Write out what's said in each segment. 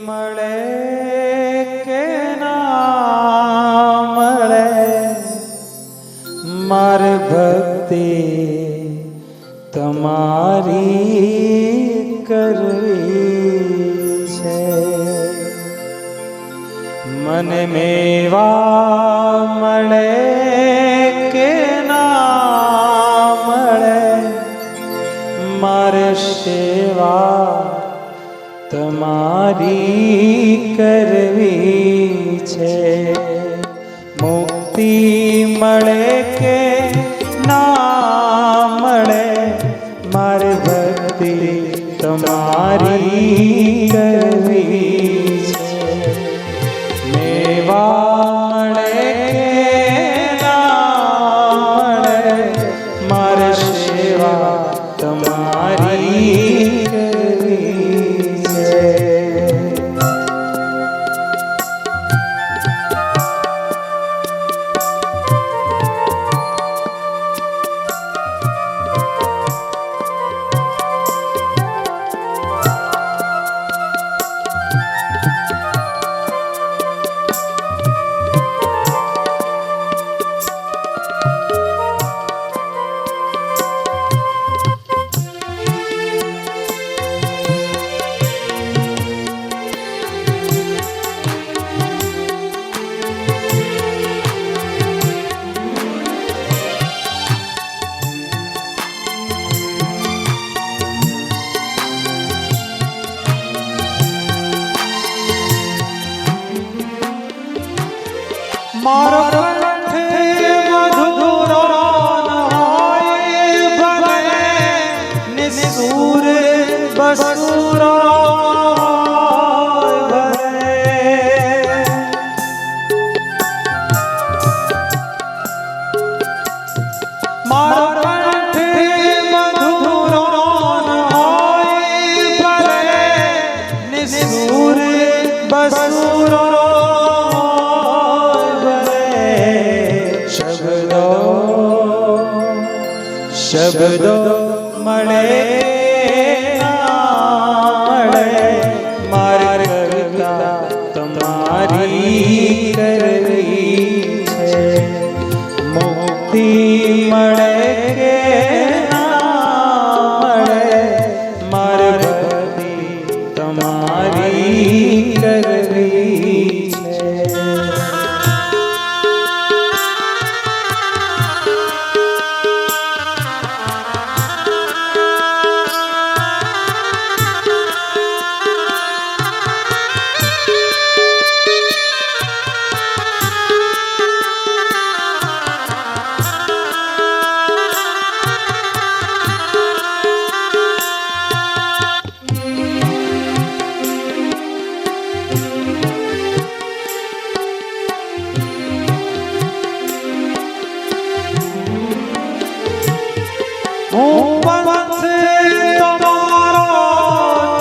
મળે કે ના મળે માર ભક્તિ તમારી કરવી છે. મને મેવા મળે કે ના મળે મારે સેવા તમારી કરવી છે. મુક્તિ મળે કે ના મળે મારે ભક્તિ તમારી કરવી છે. મેવા મળે કે ના મળે મારે સેવા તમારી કરવી છે. મારો કંઠ મધુરો હોય ભલે નિસુર બસુરો ભલે. મારો કંઠ મધુરો હોય ભલે નિસુર બસુરો શબ્દો મળે મળે મારી કવિતા તમારી કરવી છે. મુક્તિ મળે કે ના મળે મારી ભક્તિ તમારી કરવી છે. હું પંથ તમારો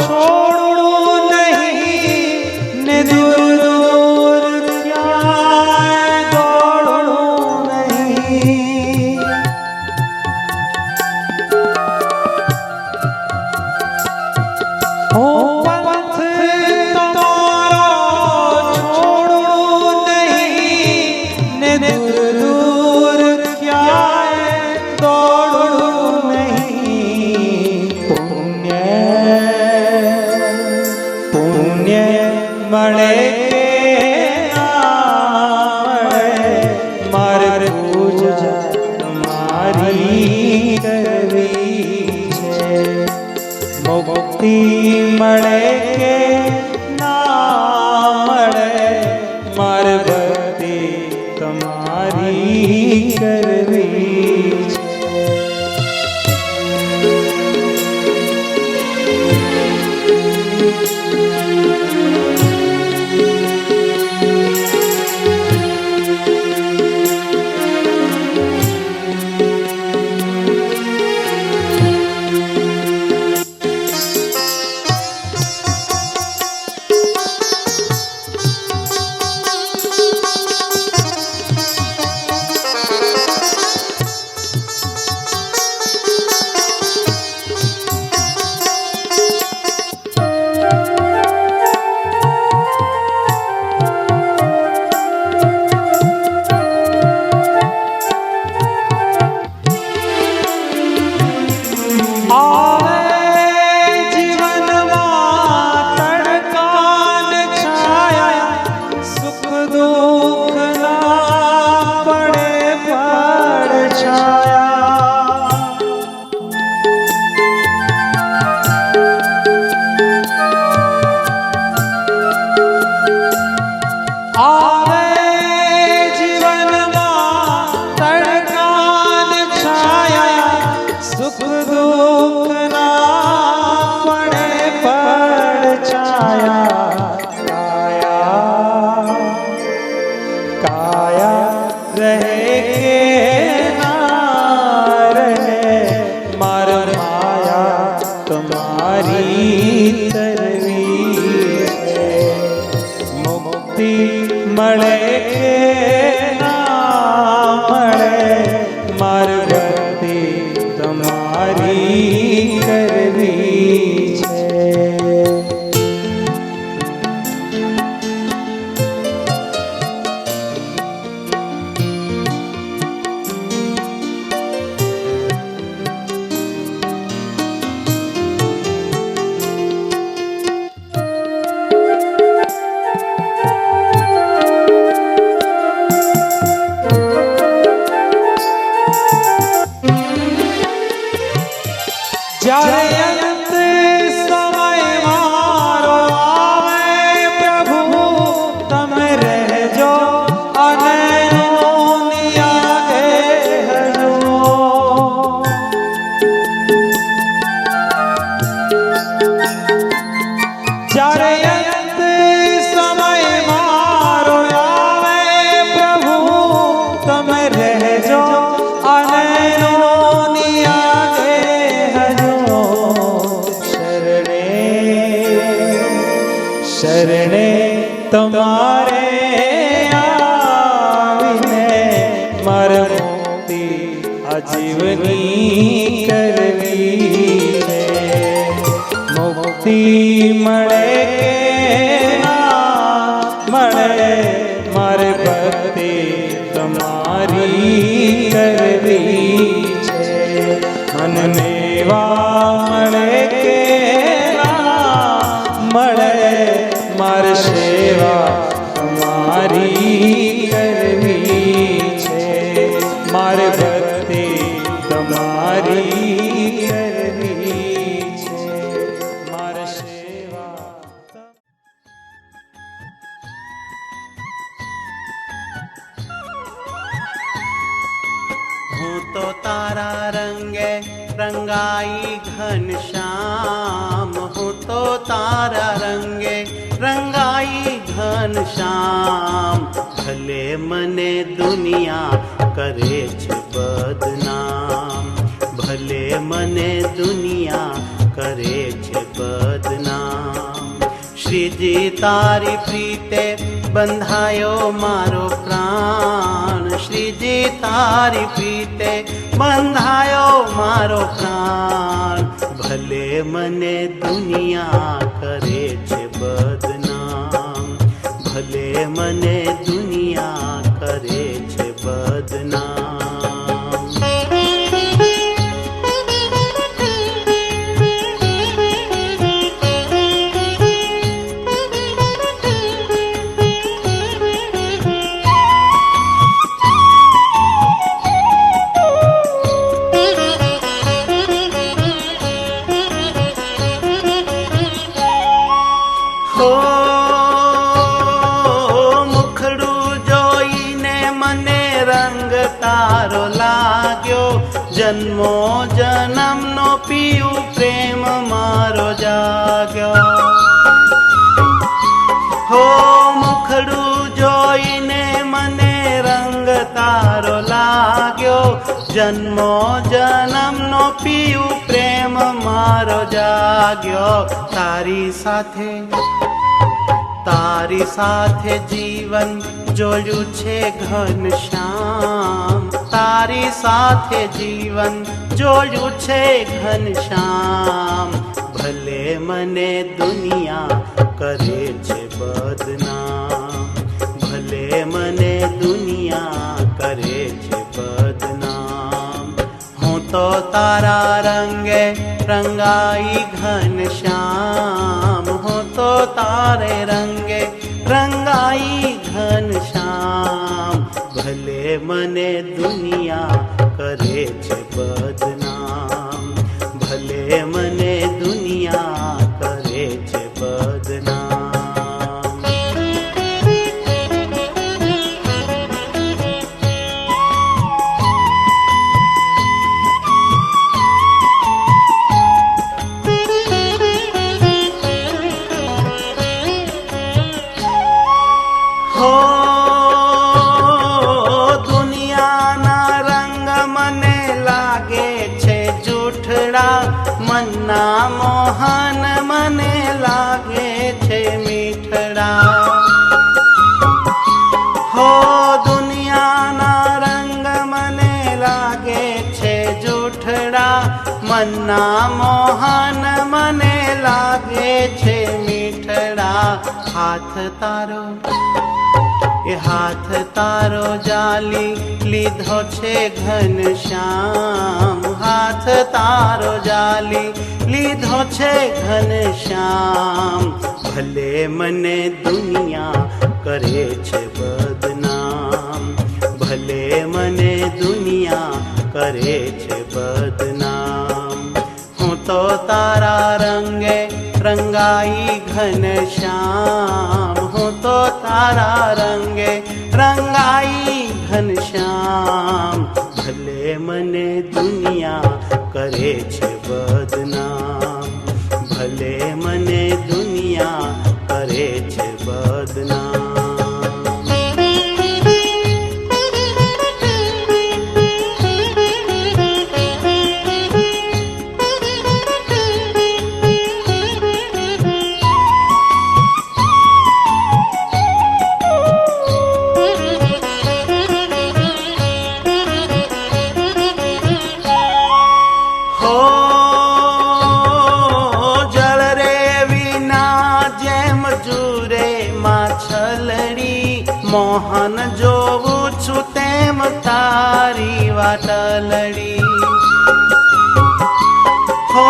છોડું નહીં ને દૂર દૂર ક્યાંય દોડું નહીં. હું પંથ તમારો છોડું નહીં ને દૂર દૂર ક્યાંય દોડું. પુણ્ય મળે કે ના મળે મારે પૂજા તમારી કરવી છે. મુક્તિ મળે કે ના મળે મારે ભક્તિ તમારી કરવી છે. મુક્તિ મળે કે ના મળે, મારે ભક્તિ તમારી કરવી છે. જ્યારે અંત સમય મારો આવે પ્રભુ, તમે રહેજો અને નિયાગે હજો. જ્યારે અંત સમય મારો આવે પ્રભુ, તમે રહેજો અને શરણે તમારે આવીને મારે મુક્તિ આજીવની કરવી છે. મુક્તિ મળે કે ના મળે, મારે ભક્તિ તમારી કરવી છે. મન મેવા મળે કે મળે, મારે સેવા તમારી કરવી છે. મારે ભક્તિ તમારી કરવી છે. મારે સેવા. હું તો તારા રંગે રંગાઈ ઘનશ્યામ, હું તો તારા રંગે રંગાઈ ઘનશ્યામ. ભલે મને દુનિયા કરે છે બદનામ, ભલે મને દુનિયા કરે છે બદનામ. શ્રીજી તારી પ્રીતે બંધાયો મારો પ્રાણ, શ્રીજી તારી પ્રીતે બંધાયો મારો પ્રાણ. ભલે મને દુનિયા કરે છે બદનામ, ભલે મને દુનિયા કરે છે બદનામ. તારો લાગ્યો જન્મો જન્મનો પીયું પ્રેમ મારો જાગ્યો. હો મુખડું જોઈને મને રંગ તારો લાગ્યો, જન્મો જન્મનો પીયું પ્રેમ મારો જાગ્યો. તારી સાથે જીવન જોયું છે ઘનશ્યામ, તારી સાથે જીવન જોયું છે ઘનશ્યામ. ભલે મને દુનિયા કરે છે બદનામ, ભલે મને દુનિયા કરે છે બદનામ. હું તો તારા રંગે રંગાઈ ઘનશ્યામ, હું તો તારે રંગે રંગાઈ ઘનશ્યામ. ભલે મને દુનિયા કરે છે બદનામ, ભલે મને દુનિયા કરે છે બદનામ. મનના ના મોહન મને લાગે છે મીઠડા હાથ તારો એ હાથ તારો જાલી લીધો છે ઘનશ્યામ હાથ તારો જાલી લીધો છે ઘનશ્યામ ભલે મને દુનિયા કરે છે બદનામ ભલે મને દુનિયા કરે છે બદનામ હું તો તારા રંગે રંગાઈ ઘનશ્યામ હું તો તારા રંગે રંગાઈ ઘનશ્યામ ભલે મને દુનિયા કરે છે બદનામ ભલે મને દુનિયા કરે છે બદનામ મોહન જોવું છું તેમ તારી વાટલડી હો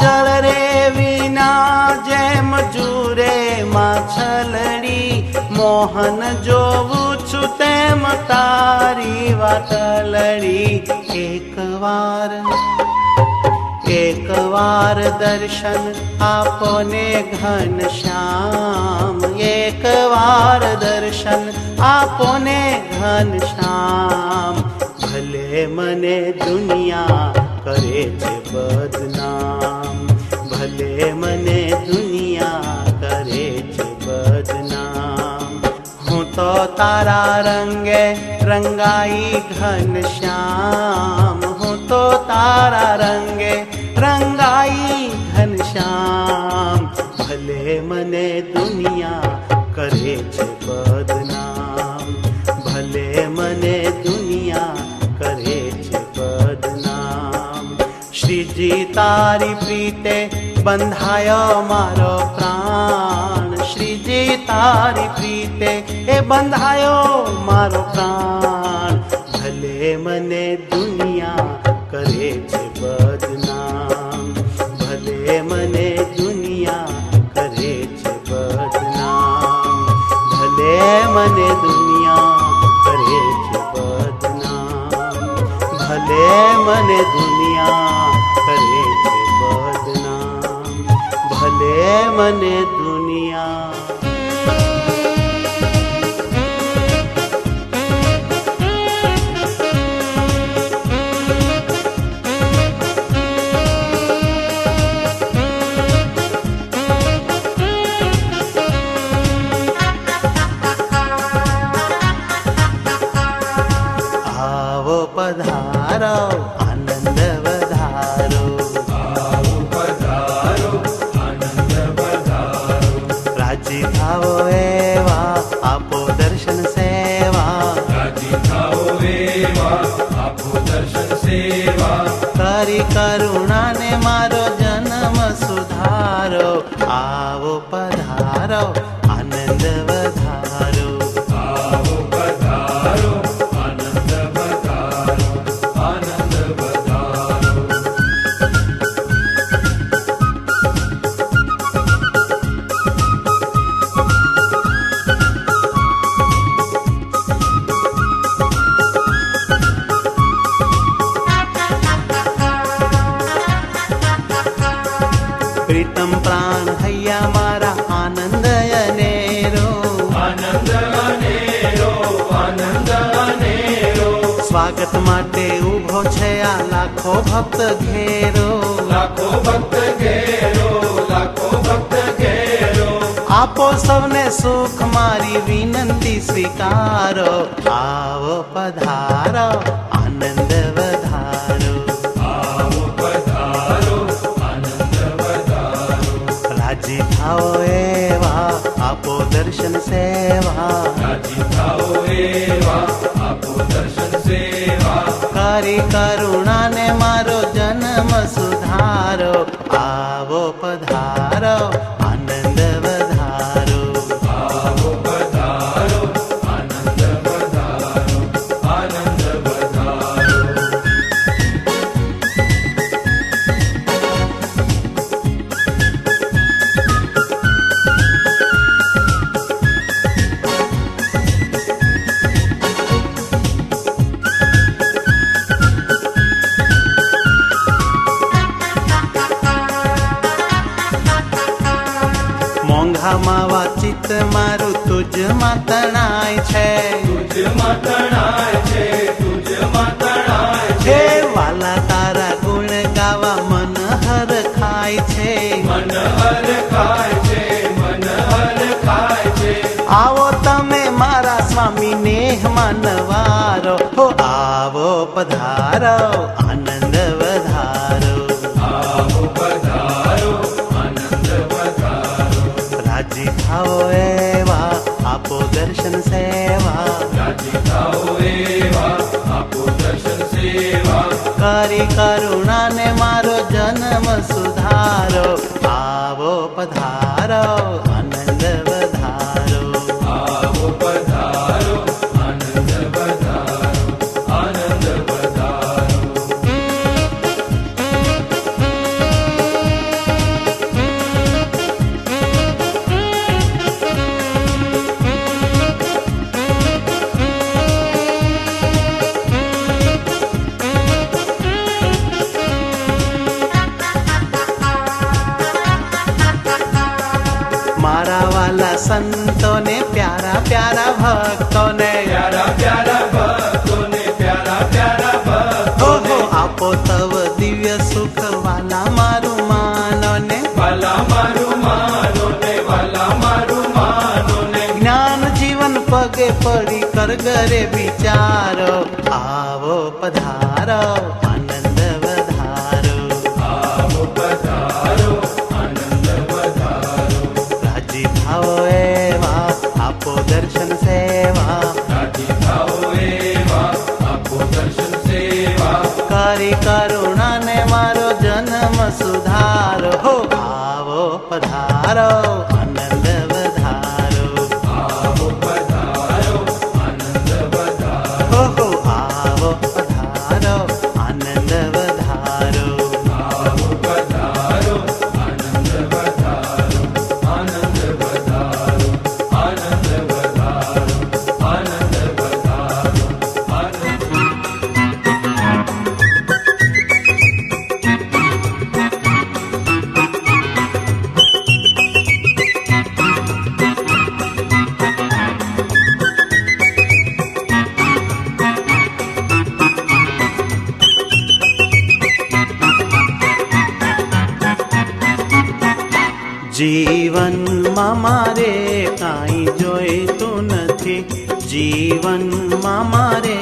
જળ રે વિના જેમ જુરે માછલડી મોહન જોવું છું તેમ તારી વાટલડી એકવાર દર્શન આપોને ઘનશ્યામ એકવાર દર્શન આપોને ઘનશ્યામ ભલે મને દુનિયા કરે છે બદનામ ભલે મને દુનિયા કરે છે બદનામ હું તો તારા રંગે રંગાઈ ઘનશ્યામ હું તો તારા રંગે રંગાઈ ઘનશ્યામ ભલે મને દુનિયા કરે છે બદનામ ભલે મને દુનિયા કરે છે બદનામ શ્રીજી તારી પ્રીતે બંધાયો મારો પ્રાણ શ્રીજી તારી પ્રીતે એ બંધાયો મારો પ્રાણ ભલે મને દુનિયા કરે છે બદનામ ભલે મને દુનિયા કરે છે બદનામ ભલે મને દુનિયા કરે છે બદનામ ભલે મને દુનિયા કરે છે બદનામ ભલે મને દુનિયા પધારો આનંદ વધારો આવો પધારો આનંદ વધારો રાજી થાવો એવા આપો દર્શન સેવા રાજી થાઓ એવા આપો દર્શન સેવા કરી કરુણાને મારો જન્મ સુધારો આવો પધારો આનંદ વધારો આવો પધારો આનંદ વધારો આનંદ વધારો પ્રીતમ પ્રાણ હૈયા મારા આનંદ અનેરો આનંદ અનેરો આનંદ અનેરો સ્વાગત માટે ઊભો છે આ લાખો ભક્ત ઘેરો લાખો ભક્ત ઘેરો લાખો ભક્ત ઘેરો આપો સૌને સુખ મારી વિનંતી સ્વીકારો આવો પધારો આનંદ વધારો આવો પધારો આનંદ વધારો રાજી થાઓ એવા આપો દર્શન સેવા રાજી થાઓ એવા આપો દર્શન સેવા કરી કરુણાને મારો જન્મ સુધારો પધારો આવો પધારો આનંદ વધારો આવો પધારો આનંદ વધારો આનંદ વધારો મોંઘામાં વાચિત મારું તુજમાં તણાય છે તુજમાં તણાય છે તુજમાં તણાય છે હે વાલા તારા ગુણ ગાવા મન હર ખાય છે મન હર ખાય છે મન હર ખાય છે આવો તમે મારા સ્વામી નેહ માનવારો હો આવો પધારો આનંદ વધારો આવો પધારો આનંદ વધારો રાજી થાઓ એવા આપો દર્શન સેવા રાજી થાઓ એવા આપો દર્શન સેવા કરી કરુણાને મારો જન્મ સુધારો આવો પધારો આનંદ વધારો આવો પધારો આનંદ વધારો આનંદ વધારો મારા વાલા સંતોને પ્યારા પ્યારા ભક્તોને પ્યારા પ્યારા ભક્તોને પ્યારા પ્યારા ભક્તો ઓહો આપો તવ દિવ્ય સુખ વાલા મારું માનો ને વાલા મારું માનો ને વાલા મારું માનો ને જ્ઞાન જીવન પગે પડી કર ગરે વિચારો આવો પધારો આનંદ વધારો આવો પધારો આનંદ વધારો રાજી થાઓ એવા આપો દર્શન સેવા રાજી થાઓ એવા આપો દર્શન સેવા કરી કરુણાને મારો જન્મ સુધારો હો આવો પધારો આનંદ વધારો આવો પધારો આનંદ વધારો હો આવો પધારો આનંદ વધારો આવો પધારો આનંદ વધારો આનંદ વધારો આનંદ વધારો આનંદ વધારો આનંદ જીવનમાં મારે કાંઈ જોઈતું નથી જીવનમાં મારે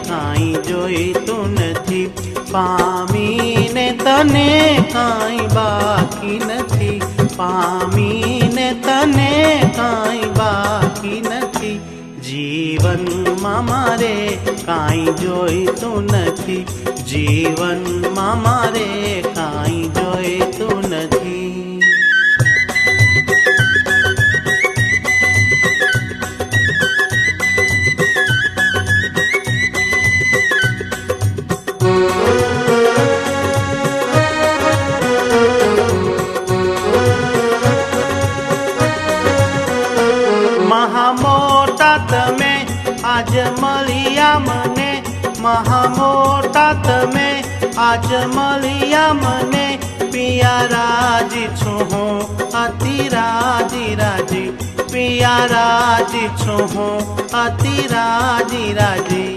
કાંઈ જોઈતું નથી પામીને તને કાંઈ બાકી નથી પામીને તને કાંઈ બાકી નથી જીવનમાં મારે કાંઈ જોઈતું નથી જીવનમાં મારે કાંઈ જોઈતું નથી મહા મોટા તમે આજ મળ્યા મને મહા મોટા તમે આજ મળ્યા મને પિયા રાજી છું હું અતિ રાજી રાજી પિયા રાજી છું હું અતિ રાજી રાજી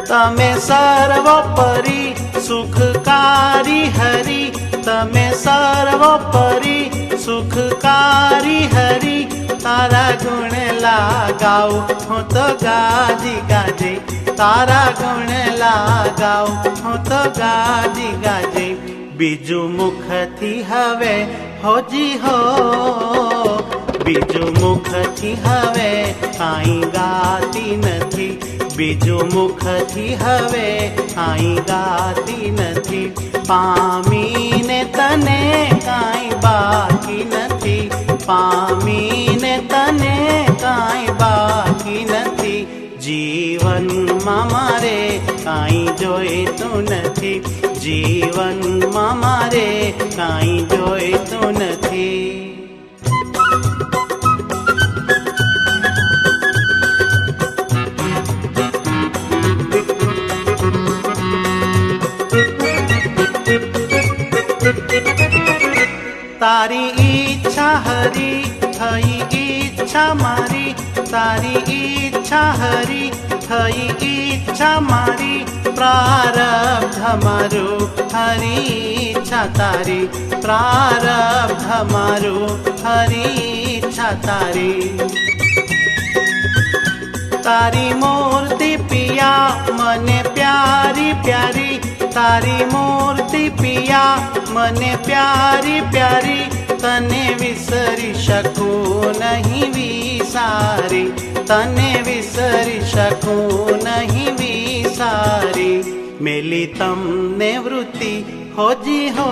તમે સર્વોપરી સુખકારી હરી તમે સર્વોપરી સુખકારી હરી તારા ગુણ લાગાવ હું તો ગાજી ગાજી તારા ગુણ લાગાવ હું તો ગાજી ગાજી બીજું મુખથી હવે હોજી હો બીજું મુખથી હવે કાંઈ ગાતી નથી, બીજું મુખથી હવે કાંઈ ગાતી નથી. પામીને તને કાંઈ બાકી નથી, પામીને તને કાંઈ બાકી નથી. જીવનમાં મારે કાંઈ જોઈતું નથી, જીવનમાં મારે કાંઈ જોઈતું નથી. તારી ઈચ્છા હરી થઈ ઈચ્છા મારી, તારી ઈચ્છા હરી થઈ ઈચ્છા મારી. પ્રારબ્ધ મારું હરી ઈચ્છા તારી, પ્રારબ્ધ મારું હરી ઈચ્છા તારી. તારી મૂર્તિ પિયા મને પ્યારી પ્યારી, તારી મૂર્તિ પિયા મને પ્યારી પ્યારી. તને વિસરી શકું નહીં વિસારી, તને વિસરી શકું નહીં વિસારી. મેલી તમને વૃત્તિ હોજી હો,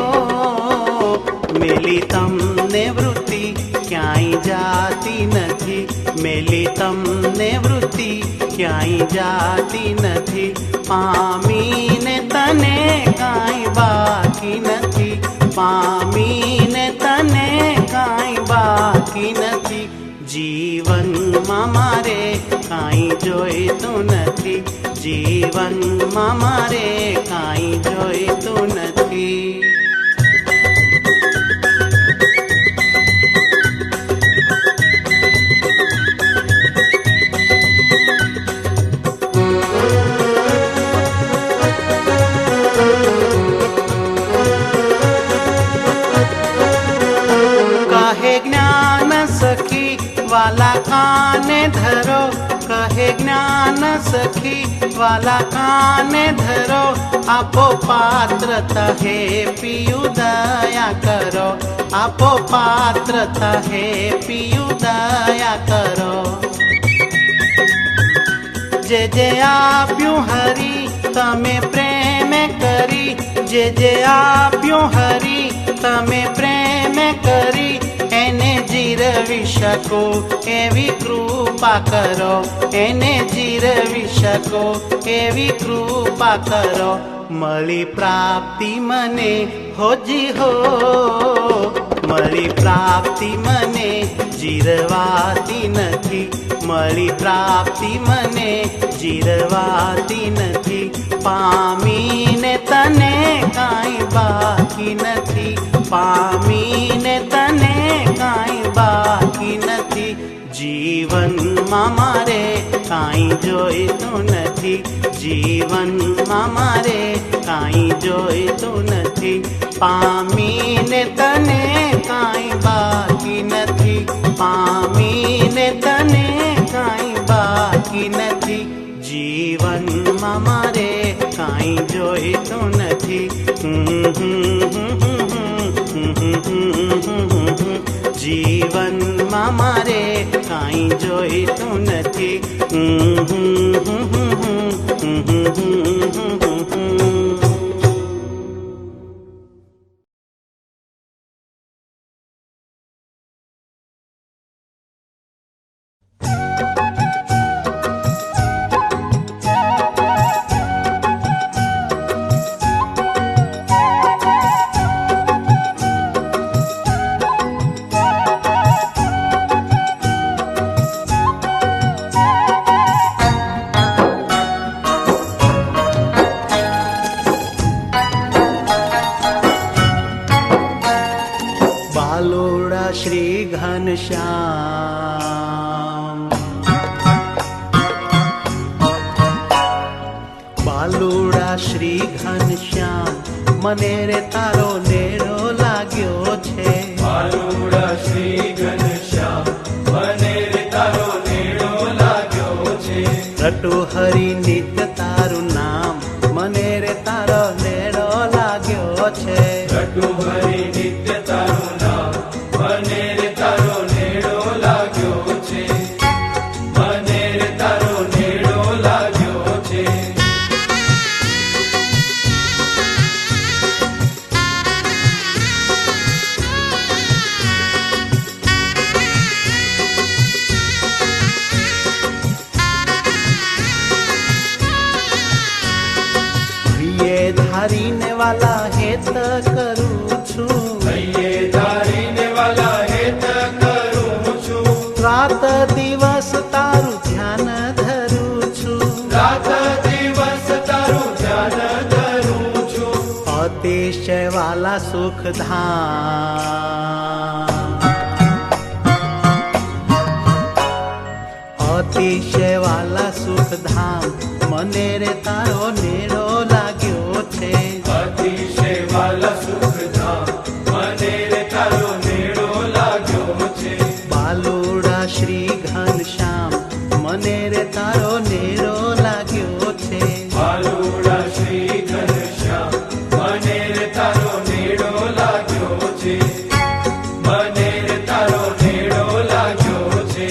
મેલી તમને વૃત્તિ ક્યાંય જાતી નથી, મેલી તમને વૃત્તિ ક્યાંય જાતી નથી. પામીને તને કાંઈ બાકી નથી, પામીને તને કાંઈ બાકી નથી. જીવનમાં મારે કાંઈ જોઈતું નથી, જીવનમાં મારે કાંઈ જોઈતું નથી. વાલા કાને ધરો, કહે જ્ઞાન સખી વાલા કાને ધરો. આપો પાત્રતા હે પિયુ દયા કરો, આપો પાત્રતા હે પિયુ દયા કરો. જે જે આપ્યું હરી તમે પ્રેમ કરી, જે જે આપ્યું હરી તમે પ્રેમ કરી. એને જીરવી શકો એવી કૃપા કરો, એને જીરવી શકો એવી કૃપા કરો. મળી પ્રાપ્તિ મને હોજી હો, મળી પ્રાપ્તિ મને જીરવાતી નથી, મળી પ્રાપ્તિ મને જીરવાતી નથી. પામીને તને કાંઈ બાકી નથી, પામીને તને કાંઈ બાકી નથી. જીવનમાં મારે કાંઈ જોઈતું નથી, જીવનમાં મારે કાંઈ જોઈતું નથી. પામીને તને કાંઈ બાકી નથી, પામીને તને કાંઈ બાકી નથી. જીવનમાં મારે કાંઈ જોઈતું નથી. જીવનમાં મારે કાંઈ જોઈતું નથી. બાલોડા શ્રી ઘનશ્યામ, બાલોડા શ્રી ઘનશ્યામ. મને રે તારો નેડો લાગ્યો છે, બાલુડા શ્રી ઘનશ્યામ મને રે તારો નેડો લાગ્યો છે. રટુ હરિ નિત્ય તારું નામ મને રે તારો નેડો લાગ્યો છે. રટુ હરિ નિત્ય તારું નામ મને રે તારો નેડો વાલા હેત કરું છું, હૈયે ધારીને વાલા હેત કરું છું, રાત દિવસ તારું ધ્યાન ધરું છું, રાત દિવસ તારું ધ્યાન ધરું છું, અતિશય વાલા સુખધામ, અતિશય વાલા સુખધામ, મને રે તારો નેડો લાગ્યો છે, અતિશય વાલા સુખધામ, મને રે તારો નેડો લાગ્યો છે, બાલુડા શ્રી ઘનશ્યામ, મને રે તારો નેડો લાગ્યો છે, બાલુડા શ્રી ઘનશ્યામ, મને રે તારો નેડો લાગ્યો છે, મને રે તારો નેડો લાગ્યો છે.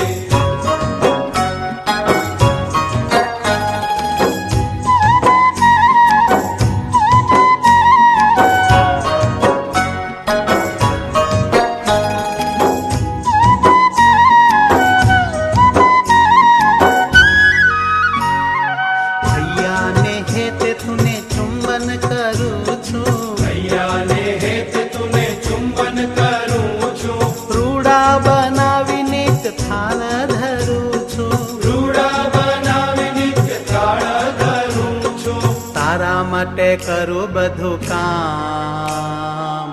ભૈયાને હેતે તુને ચુંબન કરું છું, હૈયાને હેત તુને ચુંબન કરું છું, રૂડા બનાવી નિત થાળ ધરું છું, રૂડા બનાવી નિત્ય થાળ ધરું છું, તારા માટે કરું બધું કામ,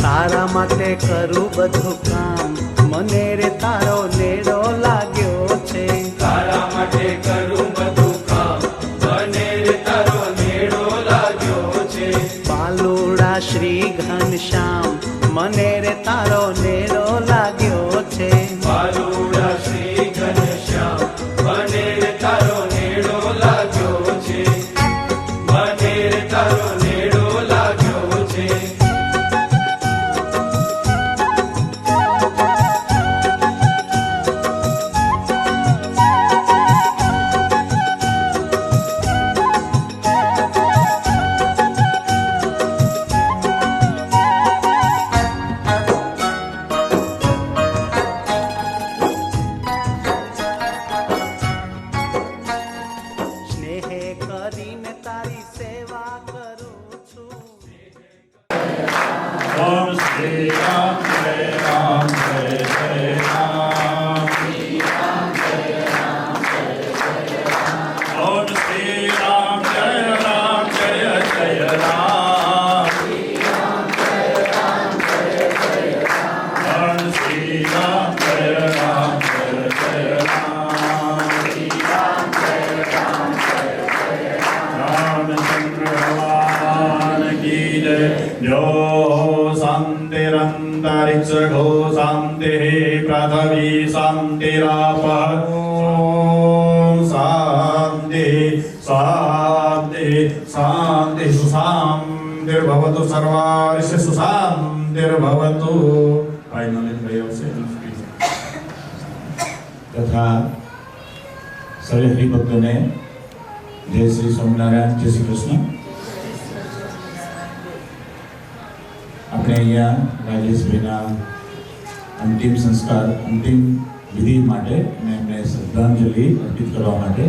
તારા માટે કરું બધું કામ, મને રે તારો નેડો લાગ્યો છે, તારા માટે કરું બધું કામ, મને રે તારો નેડો લાગ્યો છે, બાલુડા શ્રી ઘનશ્યામ, મને રે તારો નેડો લાગ્યો છે, બાલુડા શ્રી ઘનશ્યામ, મને રે તારો નેડો લાગ્યો છે, મને રે તારો નેડો લાગ્યો છે. સ્નેહે કરીને તારી સેવા કરું છું, Om Shri Ram Jai Ram Jai Jai Ram. Om Shri Ram Jai Ram Jai Jai Ram. Om Shri Ram Jai Ram Jai Jai Ram. Ramchandra भगवान की जय. जो शांतिरंतरिक्ष गो शांति पृथ्वी शांतिराप शांति शांति शांति सुशांतिर्भवतु सर्वार्ष सुशांतिर्भवतु. फाइनली भाई से तथा सभी हरिभक्तों ने जय श्री स्वामिनारायण, जय श्री कृष्ण. આપણે અહીંયા રાજેશભાઈના અંતિમ સંસ્કાર, અંતિમ વિધિ માટે અને એમને શ્રદ્ધાંજલિ અર્પિત કરવા માટે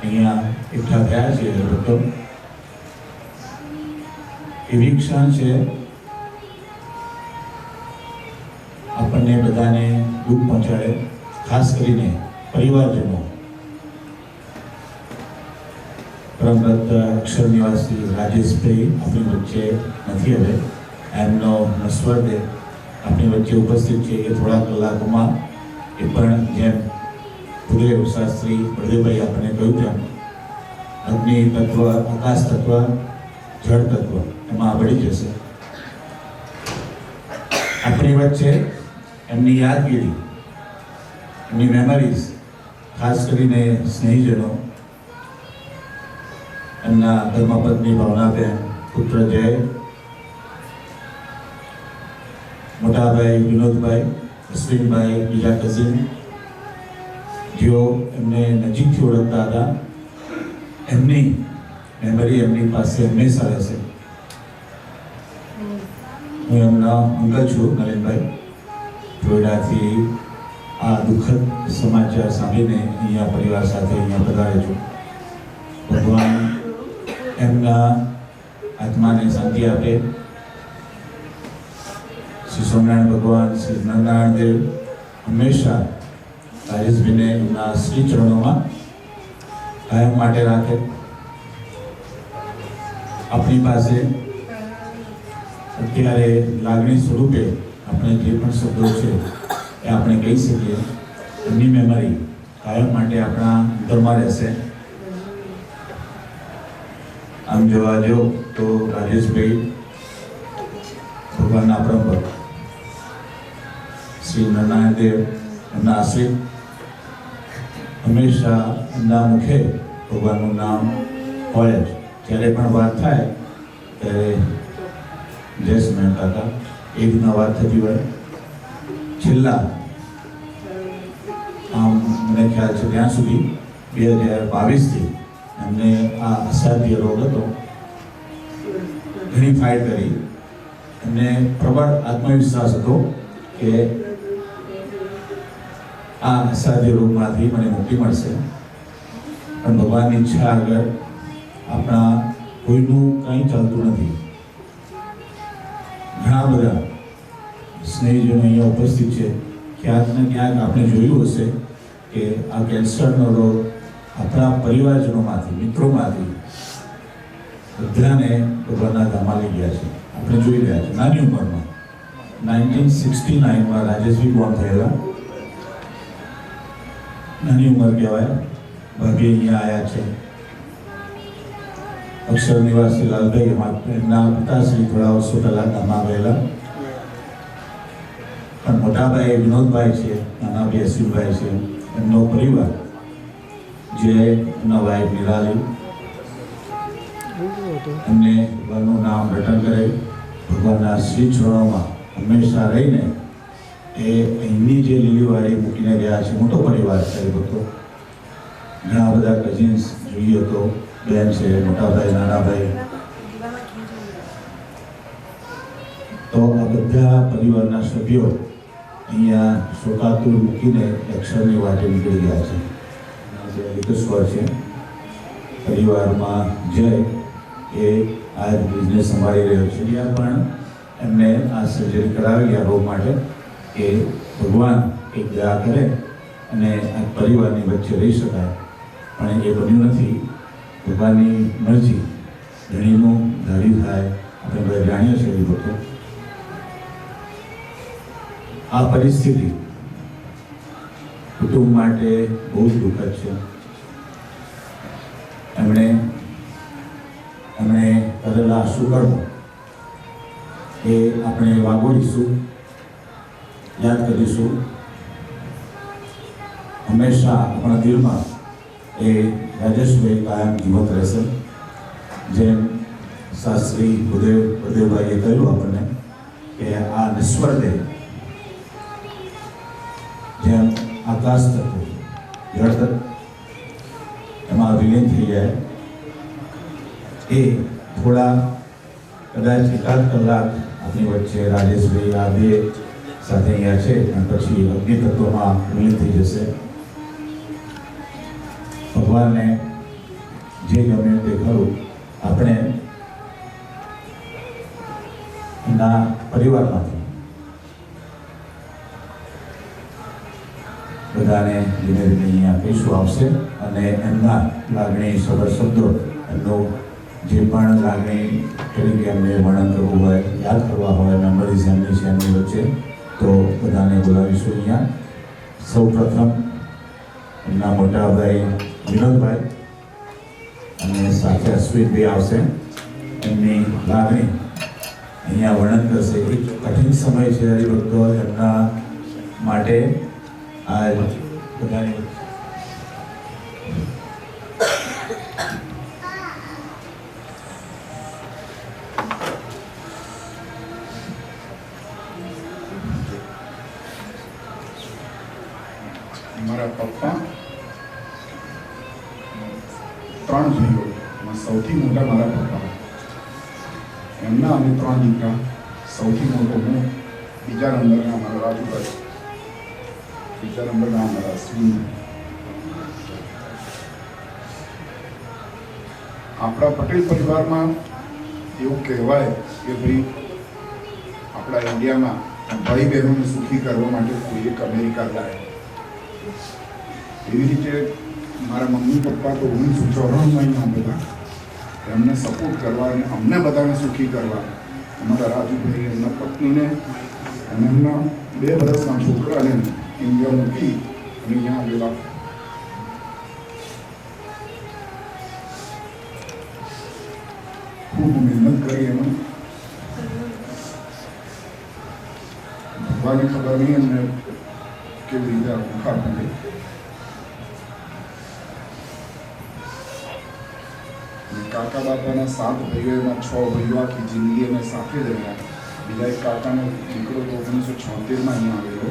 અહીંયા એકઠા થયા છીએ હરિભક્તો. એવી ક્ષણ છે આપણને બધાને દુઃખ પહોંચાડે, ખાસ કરીને પરિવારજનો. પરમ ભક્ત અક્ષર નિવાસી રાજેશભાઈ આપણી વચ્ચે નથી હવે, એમનો નશ્વર દેહ આપણી વચ્ચે ઉપસ્થિત છે. એ થોડા કલાકોમાં એ પણ જેમ ભૂદેવ શાસ્ત્રી બળદેવભાઈ આપણને કહ્યું તેમ અગ્નિ તત્વ, આકાશ તત્વ, જળ તત્વ એમાં ભળી જશે. આપણી વચ્ચે એમની યાદગીરી, એમની મેમરીઝ, ખાસ કરીને સ્નેહીજનો, એમના ધર્મપત્ની ભાવનાબેન, પુત્ર જય, મોટાભાઈ વિનોદભાઈ, અશ્વિનભાઈ, બીજા કઝિન જેઓ એમને નજીકથી ઓળખતા હતા, એમની મેમરી એમની પાસે હંમેશા રહેશે. હું એમના અંકલ છું નરેનભાઈ. જોડાથી આ દુઃખદ સમાચાર સાંભળીને અહીંયા પરિવાર સાથે અહીંયા પધારે છું. એમના આત્માને શાંતિ આપે. શ્રી સ્વામિનારાયણ ભગવાન, શ્રી નરનારાયણ દેવ હંમેશા રાજેશભાઈને એમના શ્રી ચરણોમાં કાયમ માટે રાખે. આપણી પાસે અત્યારે લાગણી સ્વરૂપે આપણે જે પણ શબ્દો છે એ આપણે કહી શકીએ. એમની મેમરી કાયમ માટે આપણા અંતરમાં રહેશે. આમ જોવા જો તો રાજેશભાઈ ભગવાનના પરમ ભક્ત શ્રી નરનારાયણ દેવ એમના આશ્રિત. હંમેશા એમના મુખે ભગવાનનું નામ હોય જ. જ્યારે પણ વાત થાય ત્યારે જય સ્વામિનારાયણ કાકા એ રીતના વાત થતી હોય. છેલ્લા આમ મને ખ્યાલ છે ત્યાં સુધી 2022થી એમને આ અસાધ્ય રોગ હતો. ઘણી ફાઇટ કરી. એમને પ્રબળ આત્મવિશ્વાસ હતો કે આ અસાધ્ય રોગમાંથી મને મુક્તિ મળશે. પણ ભગવાનની ઈચ્છા આગળ આપણા કોઈનું કંઈ ચાલતું નથી. ઘણા બધા સ્નેહીજનો અહીંયા ઉપસ્થિત છે. ક્યાંક ને ક્યાંક આપણે જોયું હશે કે આ કેન્સરનો રોગ આપણા પરિવારજનોમાંથી, મિત્રોમાંથી બધાને ભગવાનના ધામમાં લઈ ગયા છે. આપણે જોઈ રહ્યા છે. નાની ઉંમરમાં 1969માં રાજેશભાઈ બોર્ન થયેલા. નાની ઉંમર કહેવાય. ભાગ્ય અહીંયા આવ્યા છે. અક્ષર નિવાસી લાલભાઈ એમના પિતાશ્રી થોડા વર્ષો પહેલા ધામમાં ગયેલા. પણ મોટાભાઈ વિનોદભાઈ છે, નાના ભાઈ અશ્વિનભાઈ છે, એમનો પરિવાર જે એમના વાઇફ નિરાલી એમને ભગવાનનું નામ રટન કરે, ભગવાનના શ્રી ચરણોમાં હંમેશા રહીને એ અહીંની જે લીલીવાડી મૂકીને ગયા છે. મોટો પરિવાર છે એ બધો. ઘણા બધા કઝિન્સ જોઈએ તો બેન છે, મોટાભાઈ, નાનાભાઈ. તો આ બધા પરિવારના સભ્યો અહીંયા શોકાતુર મૂકીને અક્ષરની વાટે નીકળી ગયા છે. જે હિતેશ્વર છે પરિવારમાં જય એ આ બિઝનેસ સંભાળી રહ્યો છે. ત્યાં પણ એમને આ સર્જરી કરાવી આ રોગ માટે કે ભગવાન એક દયા કરે અને આ પરિવારની વચ્ચે રહી શકાય. પણ એ બન્યું નથી. ભગવાનની મરજી ધણીનું ધાર્યું થાય. આપણે બધા જાણીએ છીએ એ લોકો. આ પરિસ્થિતિ કુટુંબ માટે બહુ જ દુઃખદ છે. એમણે કરેલા સુકર્મો એ આપણે વાગોડીશું, યાદ કરીશું. હંમેશા આપણા દિલમાં એ રાજેશભાઈ કાયમ જીવંત રહેશે. જેમ શાસ્ત્રી ભૂદેવભાઈએ કહ્યું આપણને કે આ નશ્વર દેહ જેમ આકાશ તત્વ, જળ તત્વ એમાં વિલીન થઈ જાય. એ થોડા કદાચ એકાદ કલાક આપણી વચ્ચે રાજેશભાઈ આ બે સાથે અહીંયા છે અને પછી અગ્નિ તત્વમાં વિલીન થઈ જશે. ભગવાનને જે ગમે તે ખરું. આપણે એમના પરિવારમાંથી બધાને ધીમે ધીમે અહીંયા કહીશું આવશે અને એમના લાગણી સબર શબ્દો, એમનો જે પણ લાગણી તરીકે એમને વર્ણન કરવું હોય, યાદ કરવા હોય, મેમરીઝ એમની છે એમની વચ્ચે, તો બધાને બોલાવીશું અહીંયા. સૌ પ્રથમ એમના મોટા ભાઈ વિનોદભાઈ અને સાથે અશ્વિનભાઈ આવશે. એમની લાગણી અહીંયા વર્ણન કરશે. એક કઠિન સમય છે હરિભક્તો એમના માટે. આ બધાની મારા પપ્પા 3 ભાઈઓ, સૌથી મોટા મારા પપ્પા, એમના અમે 3 દીકરા. સૌથી મોટો હું, બીજા નંબરના મારા રાજુભાઈ, ત્રીજા નંબરના મારા અશ્વિન. આપણા પટેલ પરિવારમાં એવું કહેવાય કે ભાઈ આપણા ઇન્ડિયામાં ભાઈ બહેનોને સુખી કરવા માટે કોઈ એક અમેરિકા જાય. એવી રીતે મારા મમ્મી પપ્પા તો 1994માં અહીંયા બધા એમને સપોર્ટ કરવા અને અમને બધાને સુખી કરવા અમારા રાજુભાઈ એમના પત્નીને અને એમના 2 વર્ષના છોકરાને ઇન્ડિયા મૂકી અને અહીંયા આવેલા. ખૂબ મહેનત કરી એમાં ભગવાનને ખબર નહીં એમને કેવી રીતે આ મુખા પડે. કાકા બાપાના 7 ભાઈઓ એમાં 6 ભાઈઓ આખી જિંદગી અમે સાથે જ રહ્યા. બીજા એક કાકાનો દીકરો તો 1976માં અહીંયા આવેલો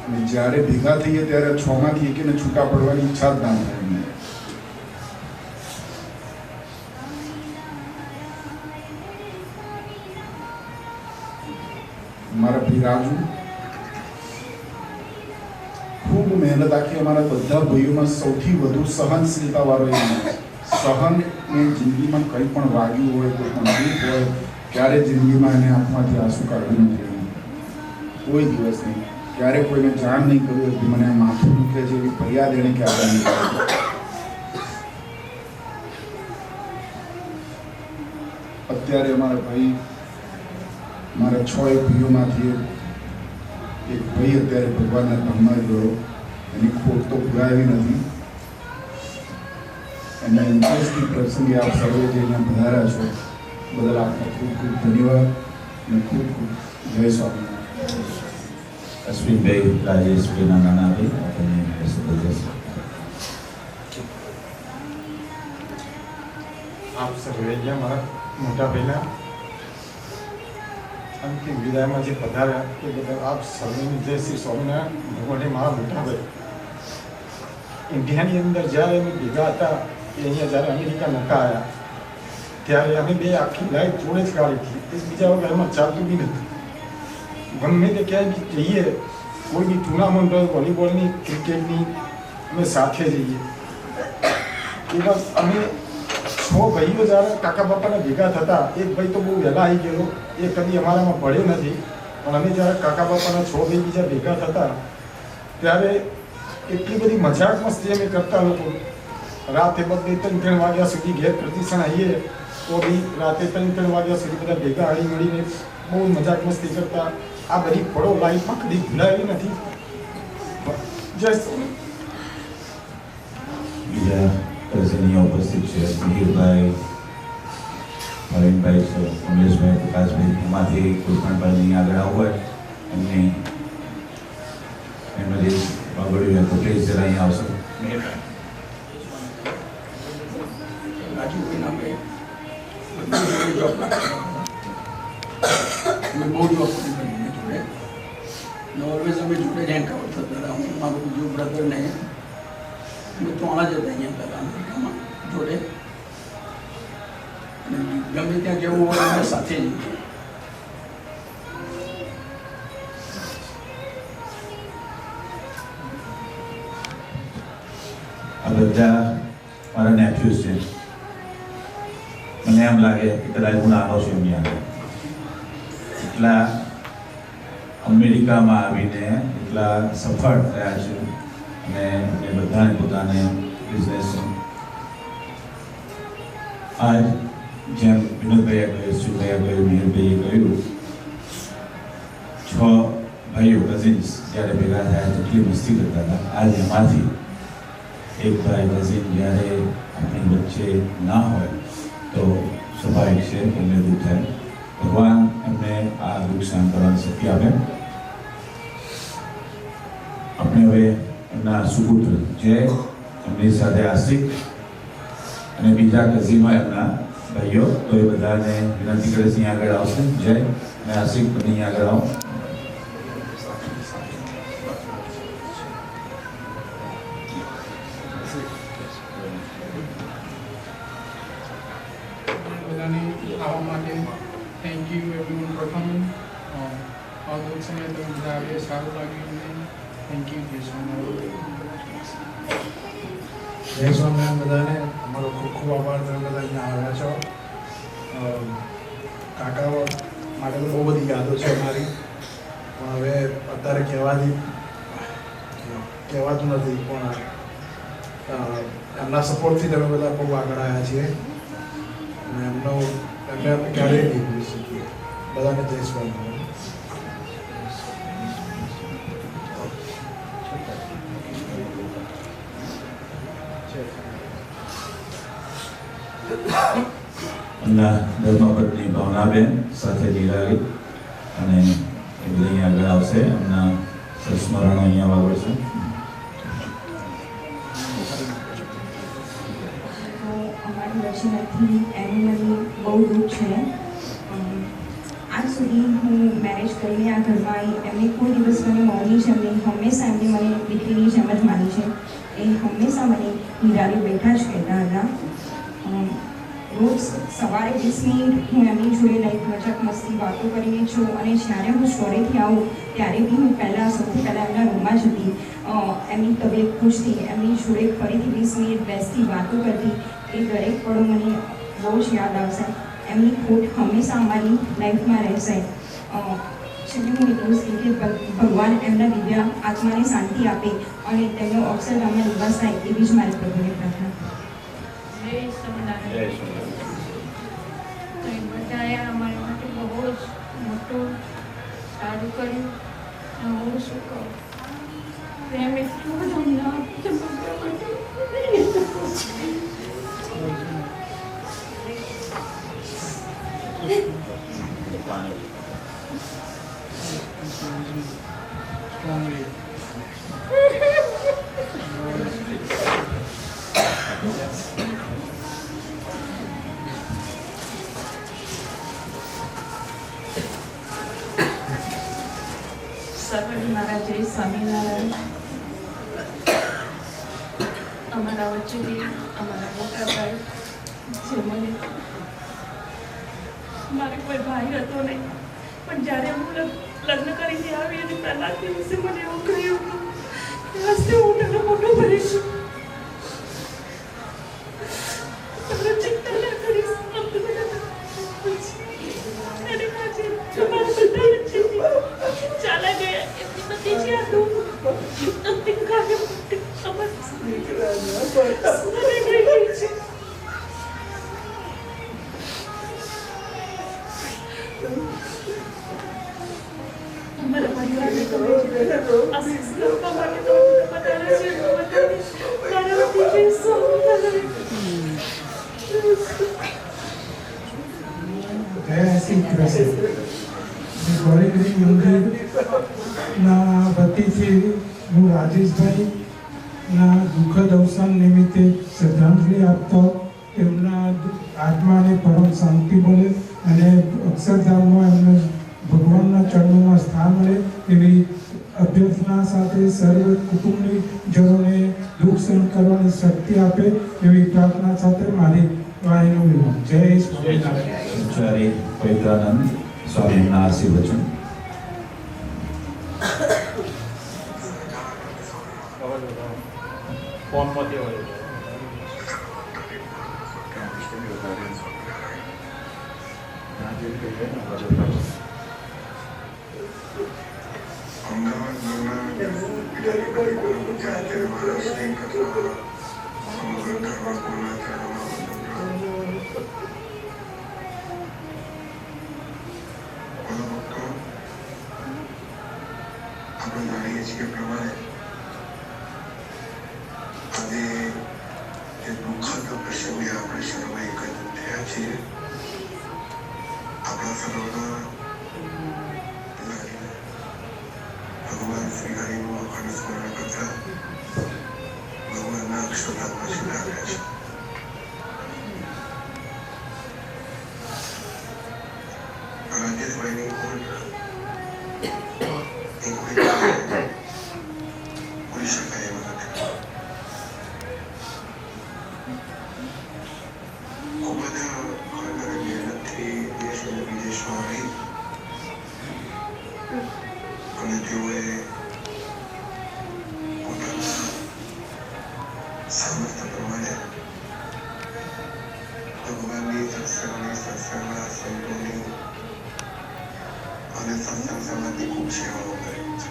અને જ્યારે ભેગા થઈએ ત્યારે 6માંથી એકને છૂટા પડવાની ઈચ્છા જ ના થાય એમને. મારા ભાઈ રાજુ ખૂબ મહેનત આખી અમારા બધા ભાઈઓમાં સૌથી વધુ સહનશીલતા વાળો એ સહન એ જિંદગીમાં કંઈ પણ વાગ્યું હોય કોઈ પણ દુઃખ હોય ક્યારે જિંદગીમાં એને આંખમાંથી આંસુ કાઢવું નથી. કોઈ દિવસ નહીં. ક્યારે કોઈને જાણ નહીં કર્યું કે મને માથું દુખે છે એવી ફરિયાદ એને ક્યારે નહીં કરી. અત્યારે અમારા ભાઈ મારા 6 ભાઈઓમાંથી એક ભાઈ અત્યારે ભગવાનના ધામમાં ગયો. એની ખોટ તો પુરાવી નથી. એના ઇન્ટરેસ્ટની પ્રસંગે આપ સર્વે જે અહીંયા પધાર્યા છો બદલ આપનો ખૂબ ખૂબ ધન્યવાદ અને ખૂબ ખૂબ જય સ્વામિનારાયણ. અશ્વિનભાઈ રાજેશભાઈના નાના ભાઈ આપણને જશે. આપ સર્વે અહીંયા મારા મોટા ભાઈના અંતિમ વિદાયમાં જે પધાર્યા એ બદલ આપ સર્વેની જય શ્રી સ્વામિનારાયણ. ભગવાને મારા મોટા ભાઈ ઇન્ડિયાની અંદર જ્યારે અમે ભેગા હતા એ અહીંયા જ્યારે અમેરિકા નહોતા આવ્યા ત્યારે અમે બે આખી લાઈફ જોડે જ કાઢી હતી. એકબીજા વગર એમાં ચાલતું બી નથી. ગમે તે ક્યાંય બી જઈએ, કોઈ બી ટુર્નામેન્ટ હોય વોલીબોલની ક્રિકેટની અમે સાથે જઈએ. એવા અમે 6 ભાઈઓ જ્યારે કાકા બાપાને ભેગા થતા, એક ભાઈ તો બહુ વહેલા આવી ગયેલો, એ કદી અમારામાં ભળ્યો નથી. પણ અમે જ્યારે કાકા બાપાના 6 ભાઈ બીજા ભેગા થતા ત્યારે એટલી બધી મજાક મસ્તી અમે કરતા લોકો. રાતે 2-3 વાગ્યા સુધી ઘેર પ્રતિષ્ઠા આવીએ તો બી રાતે 3 વાગ્યા સુધી બધા ભેગા હળી મળીને બહુ મજાક મસ્તી કરતા. આ બધી પળો લાઈફમાં કદી ભૂલાવી નથી. જય બીજા પ્રસંગની ઉપસ્થિત છે મિહિરભાઈ, પ્રવીણભાઈ છે, ઉમેશભાઈ, પ્રકાશભાઈ. એમાંથી કોઈ પણ ભાઈ અહીં આગળ આવવું હોય એમની એમની બાબડી તો પ્લીઝ જરા અહીં આવશે. બહુ જોબ કરી જોડે ઓલવેઝ અમે જોડે જ હેન્ડ થતા હતા. હું મારું બીજું બ્રધર ને અમે 3 જ હતા અહીંયા પહેલાં અમેરિકામાં જોડે. અને ગમે ત્યાં જવું હોય અમે સાથે જઈએ. આ બધા મારા નેફ્યુઝ છે. મને એમ લાગે કે કદાચ હું નાનો છું એમની આગળ. એટલા અમેરિકામાં આવીને એટલા સફળ થયા છે અને એ બધાને પોતાને બિઝનેસ આજ જેમ વિનોદભાઈએ કહ્યું, સુભાઈએ કહ્યું, મિહિરભાઈએ કહ્યું, 6 ભાઈઓ કઝિન્સ જ્યારે ભેગા થયા એટલી મસ્તી કરતા હતા. આજ એમાંથી એક ભાઈ કઝિન જ્યારે આપણી વચ્ચે ના હોય તો સ્વાભાવિક છે એમને દુઃખ થાય. ભગવાન એમને આ દુઃખ સહન કરવાની શક્તિ આપે. આપણે હવે એમના સુપુત્ર જય, એમની સાથે આશિક અને બીજા કઝિનો એમના ભાઈઓ, તો એ બધાને વિનંતી કરે છે અહીં આગળ આવશે. જય અને આશિક તમે અહીં આગળ આવો. બધાને આવવા માટે thank you everyone four coming. આ સમય તમે બધા આવ્યા, સારું લાગ્યું. Thank you. જય સ્વામિનારાયણ બધાને. અમારો ખૂબ ખૂબ આભાર તમે બધા અહીંયા આવ્યા છો. કાકા માટે તો બહુ બધી યાદો છે અમારી, પણ હવે અત્યારે કહેવાતું નથી, પણ એમના સપોર્ટથી તમે બધા બહુ આગળ આવ્યા છીએ અને એમને અમે ક્યારેય નહીં ભૂલી શકીએ. બધાને જય સ્વામિનારાયણ. એમના ધર્મપત્ની ભાવનાબેન સાથે જીરાવી અને એ બધી અહીંયા આગળ આવશે. એમના સંસ્મરણો અહીંયા વાગડશે. અમારી રચનાથી એનું મને બહુ દુઃખ છે. આજ સુધી હું મેરેજ કરીને આ ઘરમાં આવી, એમને કોઈ દિવસ મને મૌની છે નહીં, હંમેશા એમને મને દીકરીની જેમ જ માની છે. એ હંમેશા મને હીરાવી બેઠા જ કહેતા હતા. રોજ સવારે 20 મિનિટ હું એમની જોડે લાઈક મજાક મસ્તી વાતો કરીને છું, અને જ્યારે હું સ્ટોરેથી આવું ત્યારે બી હું સૌથી પહેલાં એમના રૂમમાં જતી, એમની તબિયત પૂછતી, એમની જોડે ફરીથી 20 મિનિટ બેસતી, વાતો કરતી. એ દરેક પળો મને બહુ જ યાદ આવશે. એમની ખોટ હંમેશા અમારી લાઈફમાં રહેશે. છેલ્લે હું એટલું જ કે ભગવાન એમના દિવ્ય આત્માને શાંતિ આપે અને તેમનો અક્ષરધામમાં નિવાસ થાય, એવી જ મારી પ્રભુને પ્રાર્થના. જય સ્વામિનારાયણ. બધાએ અમારા માટે બહુ જ મોટું સારું કર્યું. હું શું કહું, પ્રેમ એટલું બધું ના સર્વજી મારા જય સ્વામિનારાયણ. અમારા વચ્ચેથી અમારા મોટા ભાઈ, જે મને મારે કોઈ ભાઈ હતો નહીં, પણ જ્યારે હું લગ્ન કરીને આવી અને પહેલા દિવસે મને એવું કહ્યું કે હસ્તે હું તને મોટો ભરીશું, તમે ચિંતા ના કરીશ. અને પછી તમારા બધા વચ્ચેથી ચાલા ગયા એમની બધી જ યાદો અંતિમ કાર્ય માટે અમારી ગઈ છે. અમારા પરિવારને તમે આશીષ આપવા માટે તમે બધાના છે, બધાને મારા વતી જય સ્વામિનારાયણ. જય શ્રી કૃષ્ણ. ગોરીગરી મંદિરના વતીથી હું રાજેશભાઈના દુઃખદ અવસાન નિમિત્તે શ્રદ્ધાંજલિ આપતો, એમના આત્માને પરમ શાંતિ મળે અને અક્ષરધામમાં એમને ભગવાનના ચરણોમાં સ્થાન મળે એવી અભ્યર્થના સાથે સર્વ કુટુંબની જનોને દુઃખ સહન કરવાની શક્તિ આપે એવી પ્રાર્થના સાથે મારી વાણીનું વિરામ. જય સ્વામિનારાયણ. આચાર્ય પવિત્રાનંદ સ્વામીના આશીર્વચન. આપણે જાણીએ છીએ પ્રમાણે આજે જે દુઃખદ પ્રસંગે આપણે સર્વ એકત્રિત થયા છીએ, આપણા સર્વના ભગવાન શ્રી હરિનું અખંડ સ્મરણ કરતા ભગવાનના અક્ષરધામમાં સિધાવ્યા છે. રાજેશભાઈની ખોટ પૂરી શકાય એમ નથી. ખૂબ બધા ખરેખર મહેનતથી દેશ અને વિદેશમાં રહી અને તેઓએ પોતાના સામર્થ્ય પ્રમાણે અને સત્સંગ સમાજની ખૂબ સેવાઓ કરી છે.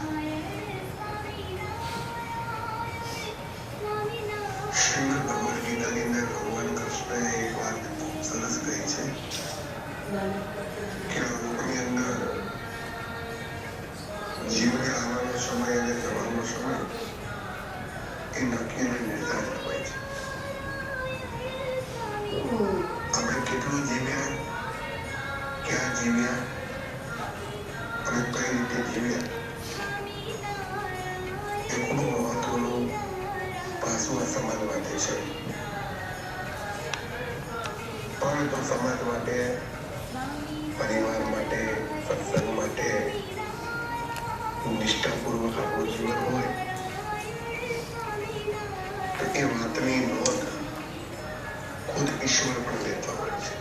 શ્રીમદ ભગવદ ગીતાની અંદર ભગવાન કૃષ્ણએ એક વાત ખૂબ સરસ કહી છે કે આ લોકની અંદર જીવને આવવાનો સમય અને જવાનો સમય એ નક્કી અને નિર્ધારિત હોય છે. આપણે કેટલું જીવ્યા, ક્યાં જીવ્યા અને કઈ રીતે જીવ્યા એ ખૂબ મહત્વનું પાસું આ સમાજ માટે છે. પણ તો સમાજ માટે, પરિવાર માટે, સત્સંગ માટે નિષ્ઠાપૂર્વક આપણું જીવન હોય તો એ વાતની નોંધ ખુદ ઈશ્વર પણ લેતા હોય છે.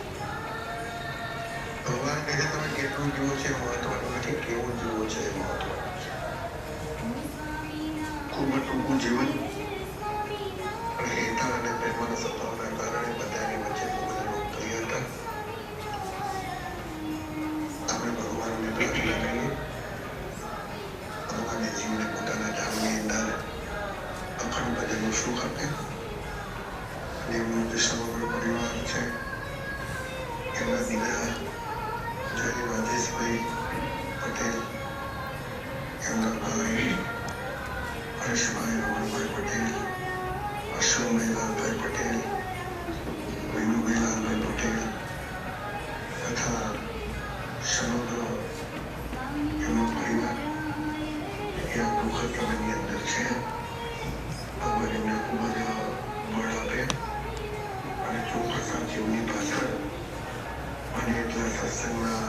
ભગવાન કહે છે તમે કેટલું જીવો છે મહત્વનું નથી, કેવું જીવો છે એ મહત્વનું છે. ખૂબ ટૂંકું જીવન અને હેતા અને પ્રેમના સત્તાઓના કારણે બધાની વચ્ચે ખૂબ જ લોકપ્રિય હતા. આપણે ભગવાનને પ્રાર્થના કરીએ ભગવાનને જીવને પોતાના ધામની અંદર અખંડ ભજનનું સુખ આપે અને એમનો જે સમગ્ર પરિવાર છે એમના દીકરા જય રાજેશભાઈ પટેલ, એમના ભાઈ હર્ષભાઈ રમણભાઈ પટેલ, અશ્વભાઈ લાલભાઈ પટેલ, વિનુભાઈ લાલભાઈ પટેલ તથા સમગ્ર એમનો પરિવાર એ આ દુઃખદ સમયની અંદર છે. ભગવાન એમને ખૂબ જ બળ આપે અને ચોક્કસ આ જીવની પાછળ અને એટલા સત્સંગના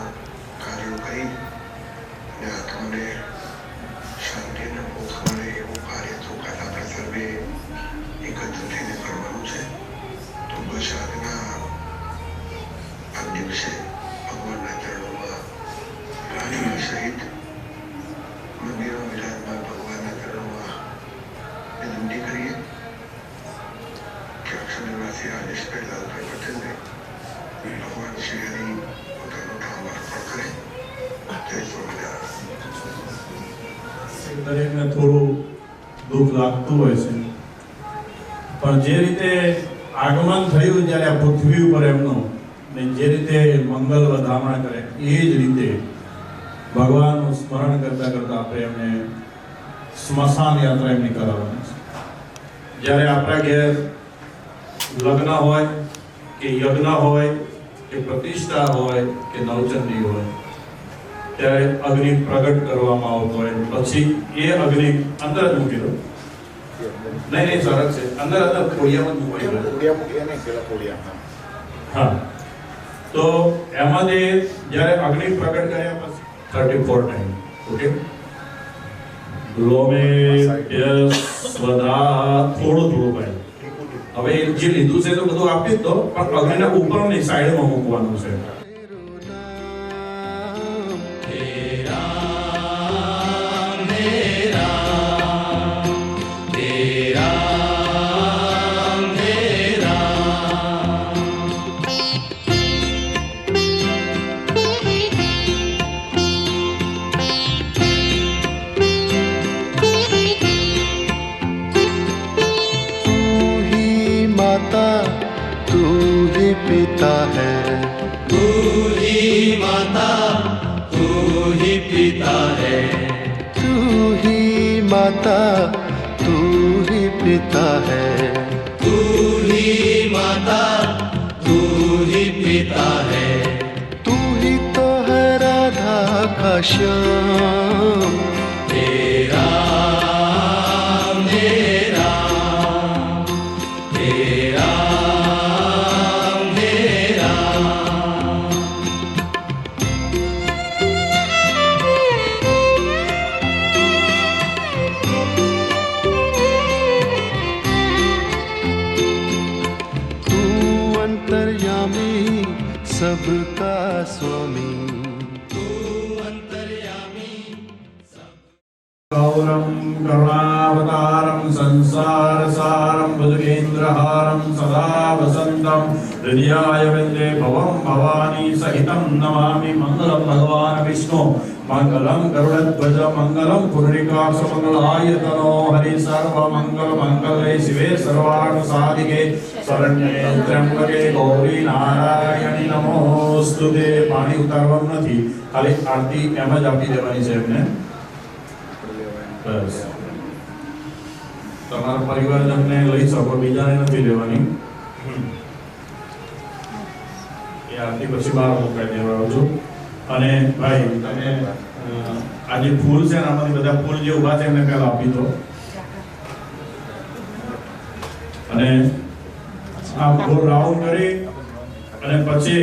કાર્યો કરી અને આત્માને શાંતિને મોક્ષ મળે એવું કાર્ય ચોક્કસ આપણે સર્વે એકત્ર થઈને કરવાનું છે. તો બસ આજના આ દિવસે ભગવાનના ચરણોમાં પ્રાણીઓ સહિત મંદિરમાં વિરાજમાન ભગવાનના ચરણોમાં વિનંતી કરીએ કે અક્ષર નિવાસી રાજેશભાઈ લાલભાઈ પટેલને ભગવાન શ્રી હરિ પોતાનું ધામ અર્પણ કરે. જય સ્વામિનારાયણ. દરેકને થોડું દુઃખ લાગતું હોય છે, પણ જે રીતે આગમન થયું જ્યારે આ પૃથ્વી ઉપર એમનું ને જે રીતે મંગલ વધામણા કરે એ જ રીતે ભગવાનનું સ્મરણ કરતા કરતા આપણે એમને સ્મશાન યાત્રા એમની કરાવવાની છે. જ્યારે આપણા ઘેર લગ્ન હોય કે યજ્ઞ હોય કે પ્રતિષ્ઠા હોય કે નવચંડી હોય ત્યારે અગ્નિ પ્રગટ કરવામાં આવતો હોય, પછી એ અગ્નિ અંદર જ મૂકી દો. નહીં સરસ છે, અંદર ખોડિયામાં જ મૂકી. હા, તો એમાંથી જ્યારે અગ્નિ પ્રગટ કર્યા પછી 34 ટાઈમ ઓકે લોમે સ્વદા થોડું ભાઈ. હવે જે લીધું છે તો બધું આપી જ દો, પણ અગ્નિના ઉપરની સાઈડમાં મૂકવાનું છે. पिता है तू ही माता तू ही पिता है तू ही माता तू ही पिता है तू ही माता तू ही पिता है तू ही तो है राधा का श्याम तेरा सबका स्वामी तू अंतर्यामी गौरम करुणावतारम संसार सारम भुजगेन्द्रहारम सदा वसंतम हृदयाय वन्दे भवं भवानी सहितं नमामि मंगलम भगवान विष्णु मंगलम गरुड़ध्वज मंगलम पुंडरीकाक्षमंगलाय तनो हरि सर्व मंगल मंगले शिवे सर्वार्थ साधिके शरण्ये त्र्यंबके गौरी नारायणी नमोस्तुते। पाणी उतारવાનું નથી, ખાલી આરતી એમ જ આપી દેવાની છે એમને। બસ તમારા પરિવારજનને લઈ શકો, બીજાને નથી લેવાની। એ આરતી પછી બહાર મોકલી દેવાનું છું। અને ભાઈ તમે આ જે ફૂલ છે ને આમાંથી બધા ફૂલ જે ઊભા છે એમને પહેલા આપી દો। અને આ ફૂલ રાઉન્ડ કરી અને પછી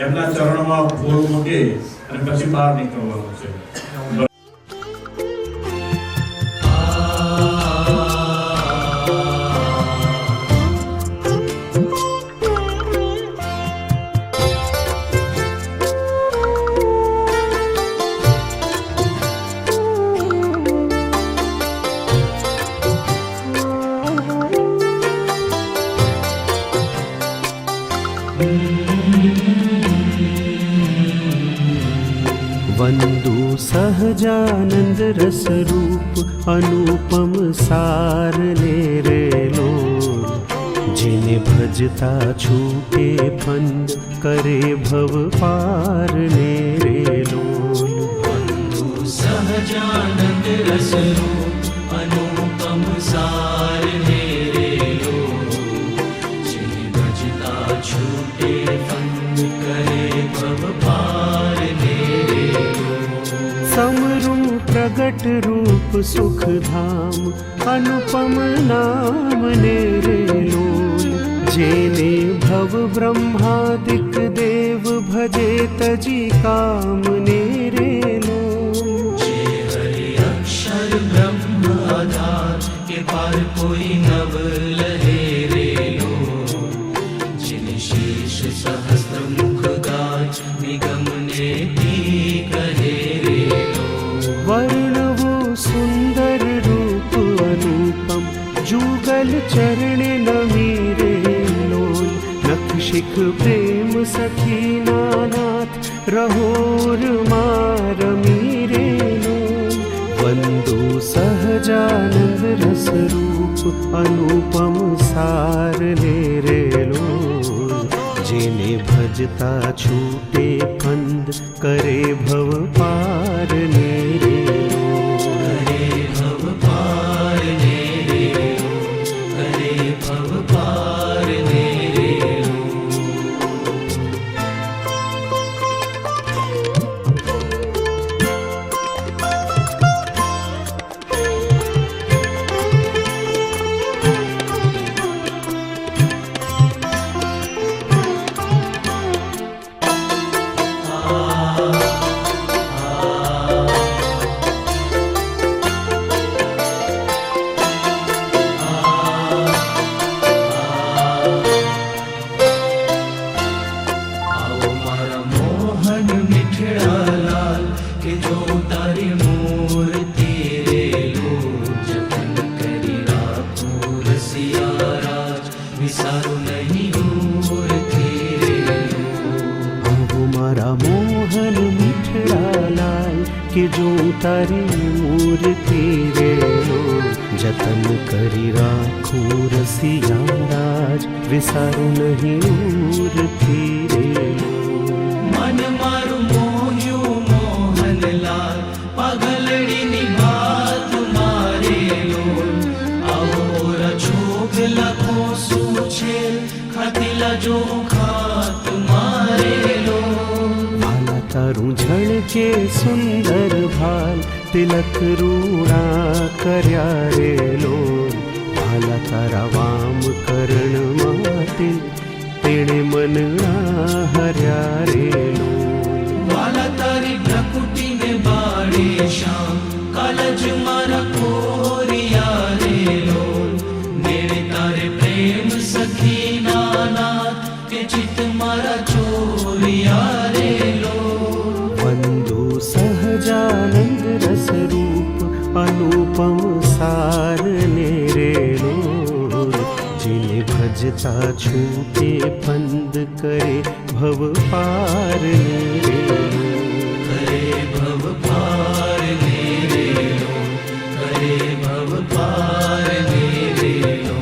એમના ચરણમાં ફૂલ મૂકી અને પછી બહાર નીકળવાનું છે। वंदु सहजानंद रस रूप अनुपम सार नेरेलो, जिने भजता छूटे फंद करे भव पार नेरेलो। वंदु सहजानंद रस रूप अनुपम सार नेरेलो, जिने भजता छूटे फंद करे भव पार नेरेलो। समरू प्रगट रूप सुख धाम अनुपम नाम नेरेलो, जेने भव ब्रह्मादिक देव भजे तजी काम नेरेलो। जे हरि अक्षर ब्रह्म आधार के पार कोई नव लहेरेलो, जिन शीश सहस्त्र मुख गाय निगम नेति कहेरेलो। वर्णवो सुंदर रूप अनुपम जुगल चरण नमीरेलो, नखशिख प्रेम सखी नानाथ रहोर मार मीरेलो। वंदु सहजानंद रस रूप अनुपम सार नेरेलो, जिने भजता छूटे फंद करे भव पार नेरेलो। करे भव पार नेरेलो, करे भव पार नेरेलो। आओ मारा मोहन मिठड़ा लाल के जो तारी मूर्ति रेलो, जतन करी राखो रसिया राज विसारो नहीं मूर्ति रेलो। आहु मारा मोहन मिठड़ा लाल के जो तारी मूर्ति रेलो, जतन करी राखो रसिया राज विसारो नहीं मूर्ति रेलो। मन मारू मोह्यो मोहन लाल पगलड़ी नी बात मारे लो। आओ ओरा छोग लखो सूछे खतिला जो खात मारे लो। भाला तारू झड़के सुंदर भाल तिलक रूड़ा कर्या रेलो, भाला तारा वाम करण माते तेणे मनना हर्या रेलो। वाला तारी प्रकुटी ने बाड़े शाम कालज मारा कोरिया रेलो। मेरे तारे प्रेम सखी नानाथ के चित मारा चोरिया रेलो। वंदु सहजानंद रस रूप अनुपम सार नेरेलो, जिने भज भजता छूटे फंद करे भव पार रे करे भव पार रे लो करे भव पार रे लो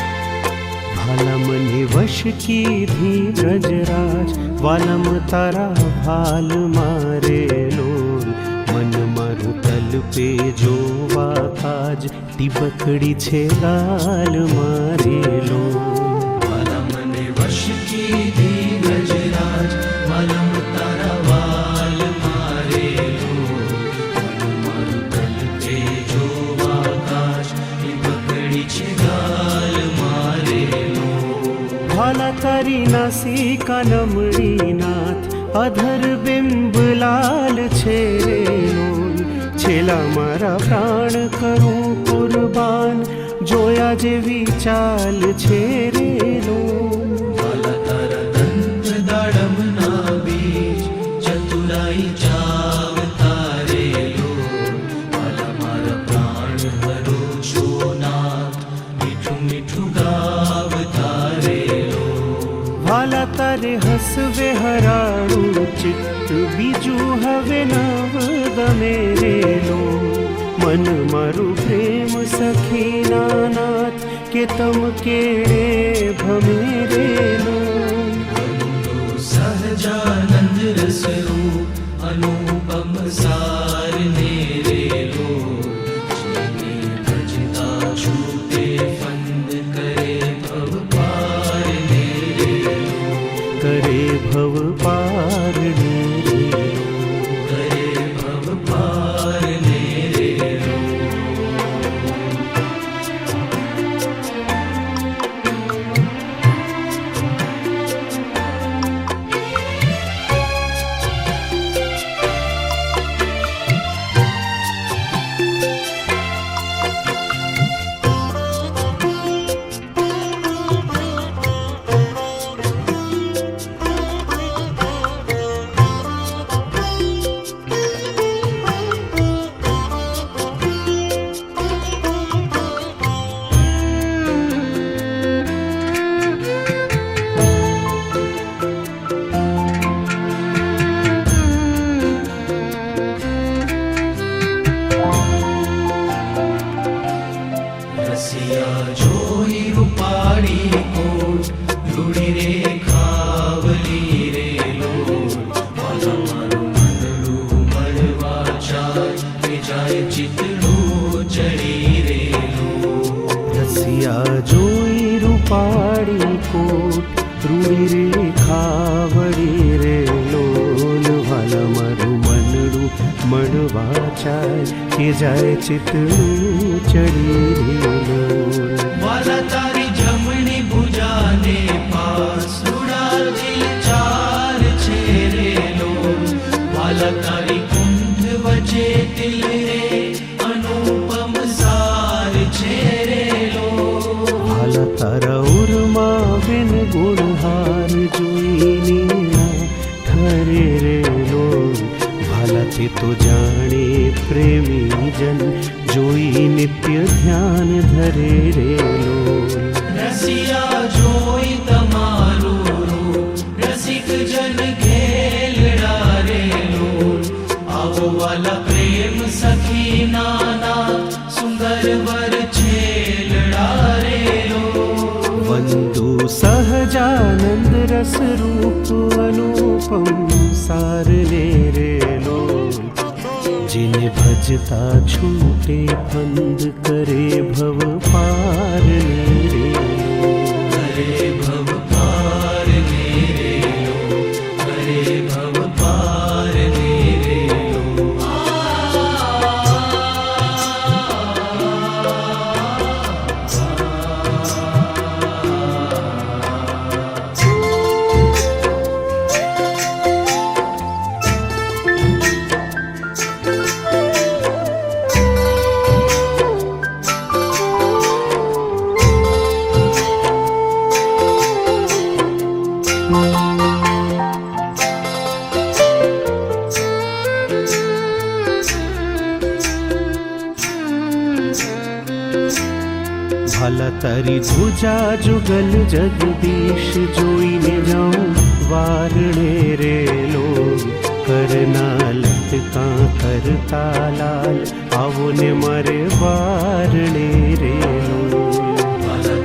भाला मने वश की धी ब्रजराज वालम तारा भाल मारे लोल मन मारू तल पे जोवा काज टिबकड़ी छे गाल मारे लोल वाला मने वश की धी गजराज वालम तारा वाल मारे लो मन मारू तल पे जो आकाश की पकड़ी छे गाल मारे लो भाला तारी नासिका नमड़ी नाथ अधर बिंब लाल छे रे लोल छेला मारा प्राण करूं कुर्बान जोया जेवी चाल छे रे लोल वाला तारा दंत दाड़म ना बीज चतुराई चाव तारे लो वाला मारा प्राण हरो छो नाथ मीठू मीठू गाव तारे लो भाला तारे हसवे हराड़ू चित्त बीजू हवे नव गमे रे लोल मन मारू प्रेम सखी नानाथ के तम केड़े भमे रे लोल सहजानंद रस रूप अनुपम सार नेरे लो जिने भजता छूटे फंद करे भव पार नेरे लो करे भव पार रे करे भव पार नेरे लो रसिया जोई रूपाड़ी कोट रूड़ी रे खावली रे लो वाला मारू मंडलू मड़वा चाय के जाए चितलू चढ़ी रे लो रसिया जोई रूपाड़ी कोट रूड़ी रे खावड़ी रे लोल वाला मारू मनड़ू मड़वा चाय के जाए चितलू चढ़ी रे लोल वाला तारी जमनी भुजा ने पास उड़ा दिल चार छेरे लो वाला तारी कुंठ बचे दिल रे अनुपम सार छेरे लो भाला तारा उर्मा बिन गुणहार जोई नीना ठरे रे लोल भाला ते तो जाने प्रेमी जन जोई नित्य ध्यान धरे रे लोल रसिया जोई तमारू रूप रसिक जन खेल रे लोल आवो वाला प्रेम सखी नाना सुंदर वर छेल रे लो वंदु सहजानंद रस रूप अनुपम सार रे लोल जिन भजता छूटे फंद करे भव पार रे करे भव पार रे लो करे भव पार रे लो ભલા તારી ધ્રુજા જુગલ જગદીશ જોઈને જાઉં વારણે રેલો કરના લટકા કરતા લાલ આવો ને મારે વારણે રેલો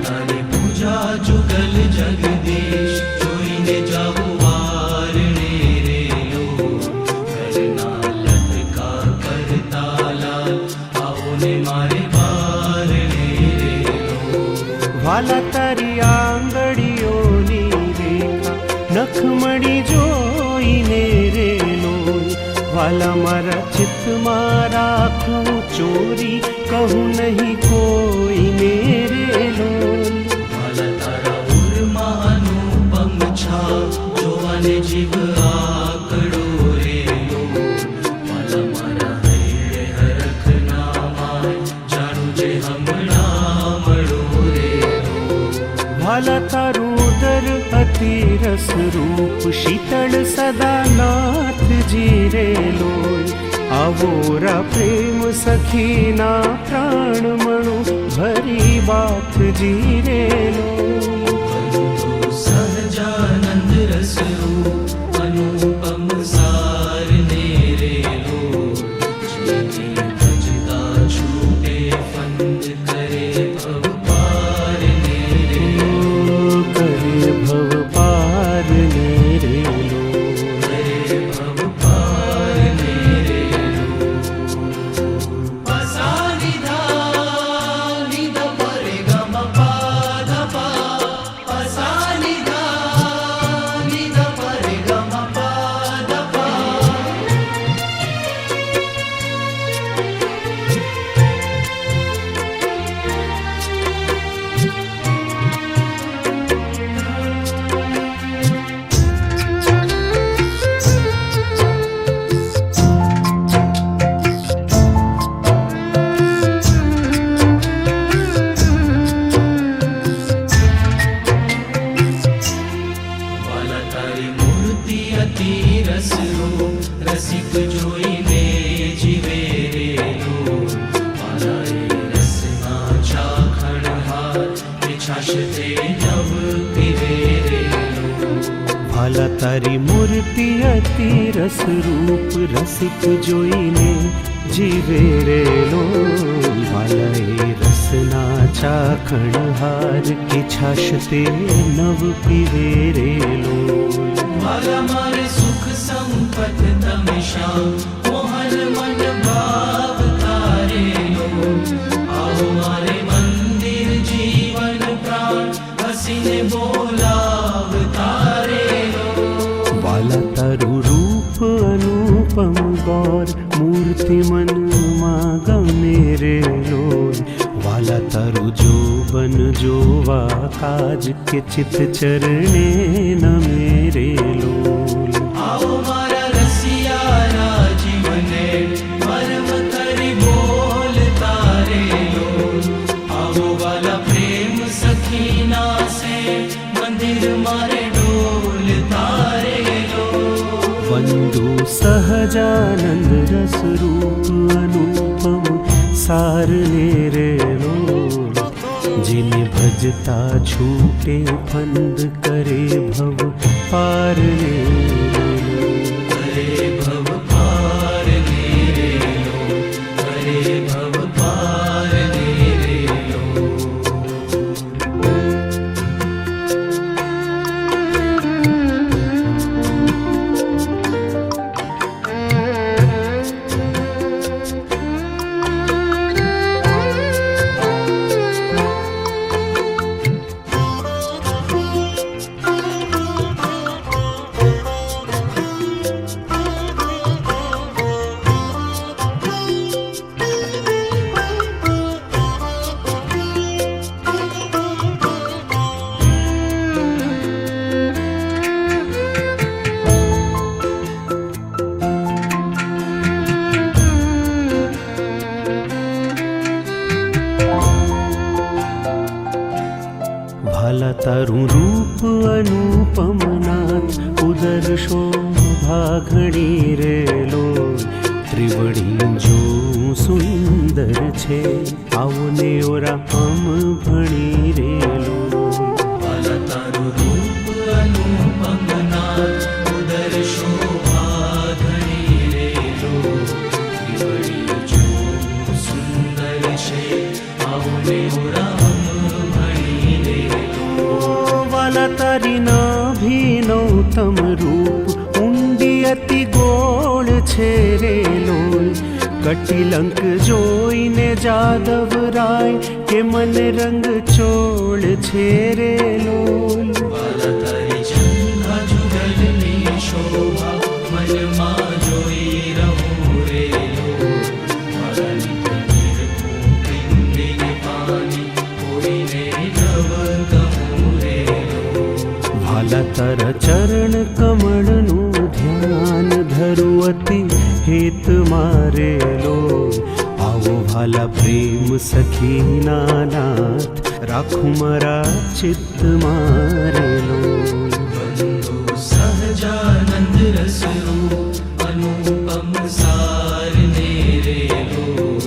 તારી પૂજા જુગલ જગદીશ જોઈને જાવું વારણે રેલો કરના લટકા કરતા લાલ આવો ને મારે વાલા તારી આંગળીઓની રેખા નખમણી જોઈને રેલો વાલા મારા ચિત્તમાં રાખું ચોરી કહું નહીં કોઈને રેલો વાલા તારા ઉરમાં અનુપમ છા જોવાને જીવ આકડો રેલો વાલા મારા હૈયે હરખ ના માય જાણું જે હમણાં મળો વાલા તારું દર અતિ રસ રૂપ શીતળ સદા નાથજી રેલો આવોરા પ્રેમ સખીના પ્રાણ મણો ભરી બાથજી રેલો સહજાનંદ રસ રૂપ અનુપમ સાર ને રેલો જેને ભજતા છૂટે ફંદ કરે ભવ પાર ને રેલો કરે ભવ પાર ને રેલો કરે ભવ પાર ને રેલો પસા નિધા નિધ પરે ગમ પા ધ પા પસા નિધા નિધ પરે ગમ પા ધ પા વાલા તારી મૂર્તિ અતિ રસ રૂપ રસિક જોઈને જીવે રેલો વાલા એ રસના ચાખણ હાર છાશ તે નવ પીવે રેલો વાલા તારી મૂર્તિ અતિ રસ રૂપ રસિક જોઈને જીવે રેલો વાલા એ રસના ચાખણ હાર કે છાશ તે નવ પીવે રેલો વાલા મારે સુખ સંપત તમે શ્યામ મોહન મન ભાવ તારેલો આવો મારે મંદિર જીવન પ્રાણ હસીને બોલાવ તારેલો વાલા તારું રૂપ અનુપમ ગૌર મૂર્તિ મનમાં ગમે રેલો વાલા તારું જોબન જોવા કાજ કે ચિત ચરણે નમે રેલો આવો મારા રસિયા જીવને મરમ કરી બોલ તારેલો આવો વાલા પ્રેમ સખીના સે મંદિર મારે ડોલ તારેલો વંદુ સહજાનંદ રસ રૂપ અનુપમ સારને રેલો जिन्हें भजता छूटे फंद करे भव पार ने करे भव पार ने रेलो करे भव पार ने रेलो સુંદર શોભા ઘણી રે લોલ ત્રિવડી જો સુંદર છે આવો ને ઓરા આમ ભણી રે લોલ વાલા તારું રૂપ અનુપમ નાથ ઉદર શોભા ઘણી રે લોલ ત્રિવડી જો સુંદર છે આવો ને ઓરા આમ ભણી રે લોલ વાલા તારી નાભીનૌતમ રૂપ ઊંડી અતિ ગોળ છે રે લોલ કટિલંક જોઈને જાદવરાય કે મન રંગ ચોળ છે રે લોલ વાલા તારી ઝંખા જુગલની શોભા મનમાં જોઈ રહું રે લોલ વાલાની કબીર પિંડીને પાણી કોઈને નવ કહું રે લોલ ભાલા તારા ચરણ કમળનું ધ્યાન ધરુવતી હેત મારે લોલ આવો ભાલા પ્રેમ સખીના નાથ રાખું મારા ચિત્ત મારે લોલ બંધુ સહજાનંદ રસરૂપ અનુપમ સાર ને રે લોલ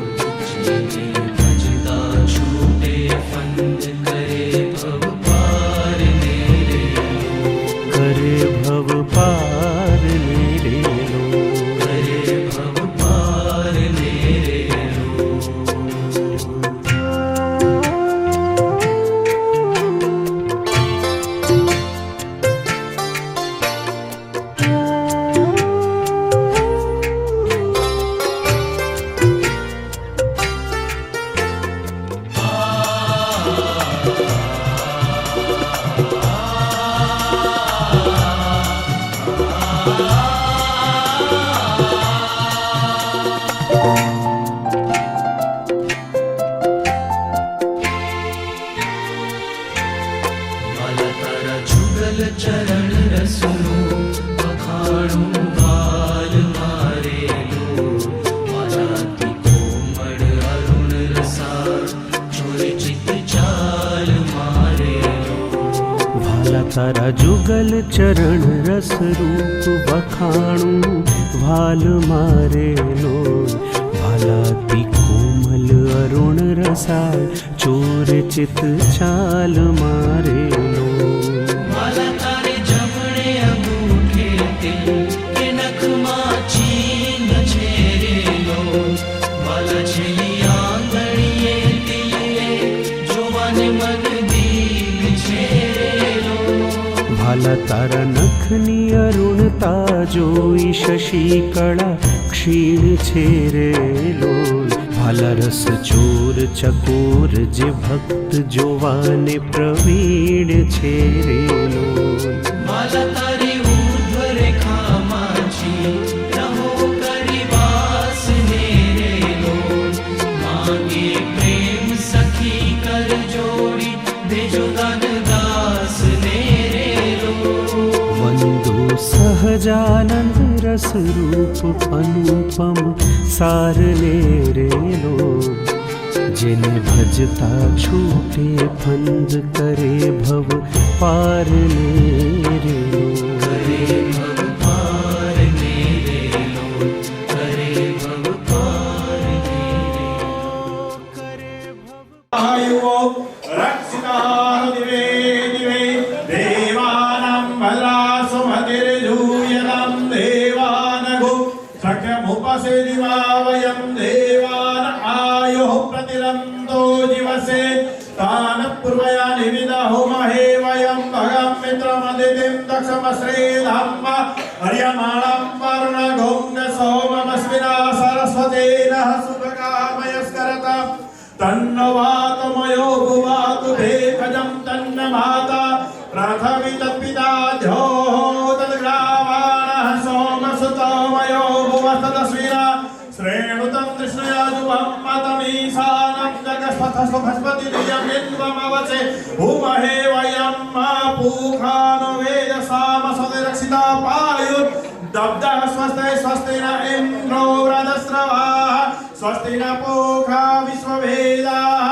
જેને ભજતા છૂટે ફંદ કરે ભવ પાર ને રે લોલ કરે ભવ પાર ને રે લોલ કરે ભવ પાર ને રે લોલ વાલા તારા જુગલ ચરણ રસનું વખાણું વાલ મારે લોલ વાલાથી કોમળ અરુણ રસા ચોરે ચિત ચાલ મારે લોલ ભાલા તારા જુગલ ચરણ રસ રૂપ વખાણું ભાલ મારે લોલ ભાલાતી કોમલ અરુણ રસાય ચોર ચિત ચાલ મારે લોલ વાલા તારે જમણે અંગૂઠે તિલ કે નખમાં ચીન છે રે લોલ વાલા છેલ્લી આંગળીએ તિલ જોવાને મન દીપ છે રે લોલ ભાલા તારા નખની અરુણતા જોઈ શશી કળા ક્ષીણ છે રે લોલ ભાલા રસ ચોર ચકોર જે ભક્ત જોવાને પ્રવીણ છે રે લોલ વાલા તારી ઊર્ધ્વ રેખામાં છી રહો કરી વાસ ને રે લોલ માંગે પ્રેમ સખી કર જોડી દેજો દાન દાસ ને રે લોલ વંદો સહજાનંદ રસ રૂપ અનુપમ સારને રે લોલ જેને ભજતા છૂટે ફંદ કરે ભવ પારને રે લોલ કરે ભવ પાર ને રે લોલ કરે ભવ પાર ને રે आयुवो रक्षिताः दिवे दिवे देवानां भद्रासुमतिर्जूयतां देवानघो सख्यमुपसेदिवा वयं देवान आयुः प्रतिरन्तो जीवसे तान पूर्वया निविदहो महे वयं भगं मित्रमदितिं दक्षमश्रीधाम हर्यमाणं वरुणगोङ्ग सोममस्मिना सरस्वतेन सुभगामयस्करता तन्न वातमयो भुवातु भेकजं तन्न माता प्राथमितपिता झोः तद्ग्रावाणः सोमसुतमयो भुवस्तदस्विना श्रेणुतं तृष्णया जुवं मतमीशानं जगस्पथस्वभस्पतिनियमिन्वमवचे भूमहे वयं मा पूखानो वेदसामसुरक्षिता पायुः दब्धः स्वस्ते स्वस्ति न इन्द्रो वृधस्रवाः स्वस्ति न पूखा विश्ववेदाः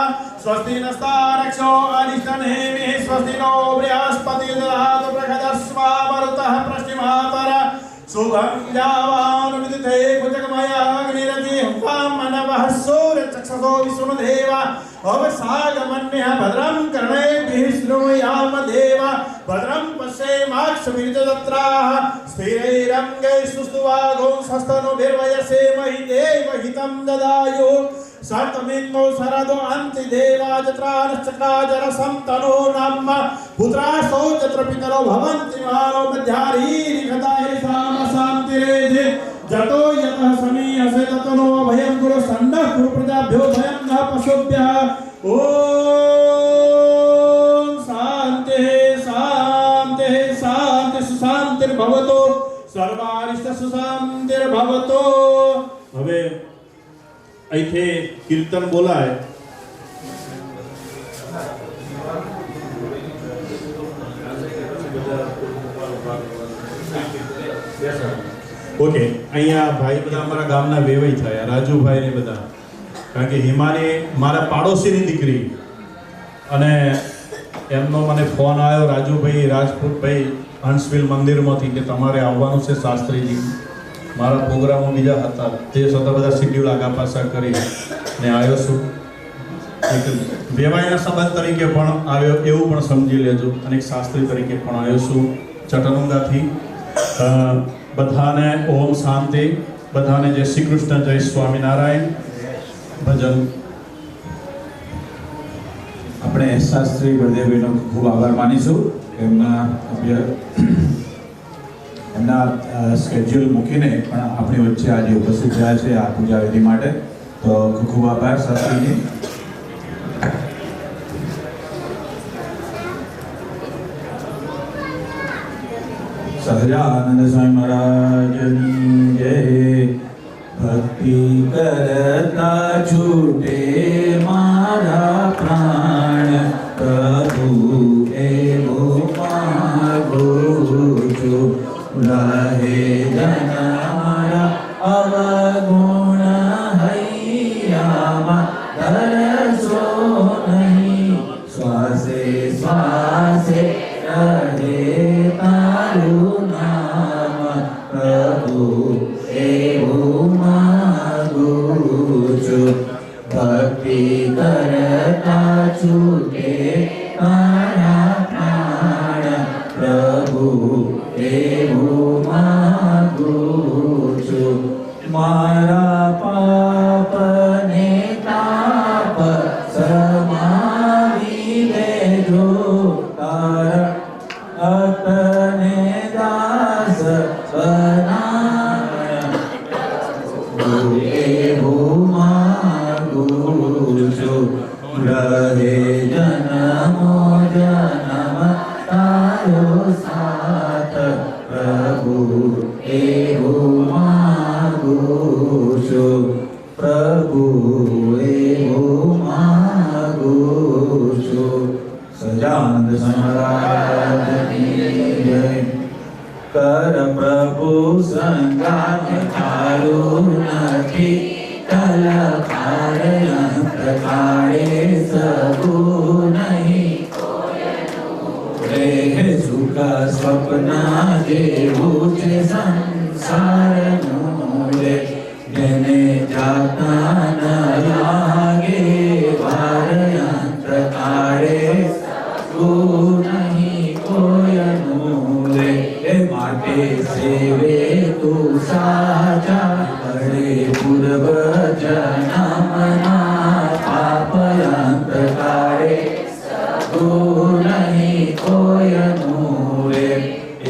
स्वस्ति नस्तारक्षो अरिष्टनेमिः स्वस्ति नो बृहस्पतिः ददातु प्रखदस्वा मरुतः पश्चिमातर शुभं यावानुविदिते कुजगमयाग्निरति वामनवः सूर्यचक्षसो विष्णुदेव अवसागमन्यः भद्रं कर्णेभिः शृणुयाम देव भद्रं पश्येमाक्षभिर्जत्राः स्थिरैरङ्गैः सुस्तुवागो स्वस्तनुभिर्वयसे महि देवहितं ददायु सतमिन्नो शरदो अन्ति देवा जत्रानश्चक्राजरसं तनो नाम पुत्रासो जत्र पितरो भवन्ति मानो मध्यारीरिखतायिसाम शान्तिरेधि जतो यतः समीयसे ततनो भयं गुरु सन्नः कुरु प्रजाभ्यो भयं न पशुभ्यः ॐ शान्तिः शान्तिः शान्तिः सुशान्तिर्भवतु सर्वारिष्ट सुशान्तिर्भवतु। હવે અહીંથી કીર્તન બોલાય ઓકે અહીંયા ભાઈ બધા અમારા ગામના વેવાઈ થયા રાજુભાઈ ને બધા કારણ કે હિમાની મારા પાડોશીની દીકરી અને એમનો મને ફોન આવ્યો રાજુભાઈ રાજપૂતભાઈ હંસવિલ મંદિરમાંથી કે તમારે આવવાનું છે શાસ્ત્રીજી મારા પ્રોગ્રામો બીજા હતા તે છતાં બધા શેડ્યુલ આગા પાછા કરી ને આવ્યો છું એક વેવાઈના સંબંધ તરીકે પણ આવ્યો એવું પણ સમજી લેજો અને એક શાસ્ત્રી તરીકે પણ આવ્યો છું ચટનુંગાથી બધાને ઓમ શાંતિ બધાને જય શ્રી કૃષ્ણ જય સ્વામિનારાયણ ભજન આપણે શાસ્ત્રી બળદેવભાઈનો ખૂબ આભાર માનીશું એમના સ્કેડ્યુલ મૂકીને પણ આપણી વચ્ચે આજે ઉપસ્થિત થયા છે આ પૂજા વિધિ માટે તો ખૂબ ખૂબ આભાર શાસ્ત્રીજી। સહજાનંદ સ્વામી મહારાજની જય। ભક્તિ કરતા છૂટે મારા પ્રાણ પ્રભુ એવો માગું છું રહે જન મારા અવગુણ હૈયામાં ધરશો નહીં શ્વાસે શ્વાસે રહે તારું નામ પ્રભુ એવું માગું છું। ભક્તિ કરતા છૂટે મારા પ્રાણ પ્રભુ એવું માગું છું। મારા પાપને તાપ સમાવી લેજો તારા ભક્તને દાસ બનાવ એવું માગું છું। રહે જન્મો જન્મ તારો સાથ પ્રભુ એવું માગું છું। પ્રભુ એવું માગું છું। સહજાનંદ મહારાજની જય। કર પ્રભુ સંગાત ચાલુ નથી તલખારે અંતકાળે સગું નહીં રે સુખ સ્વપ્ન જેવું છે સંસારનું રે જેને જાતા ન લાગે વાર અંતકાળે સગું નહીં કોયનું રે એ માટે સેવે તું સાચા કરે પૂર્વ જન્મના પાપ અંતકાળે સગું નહીં કોયનું રે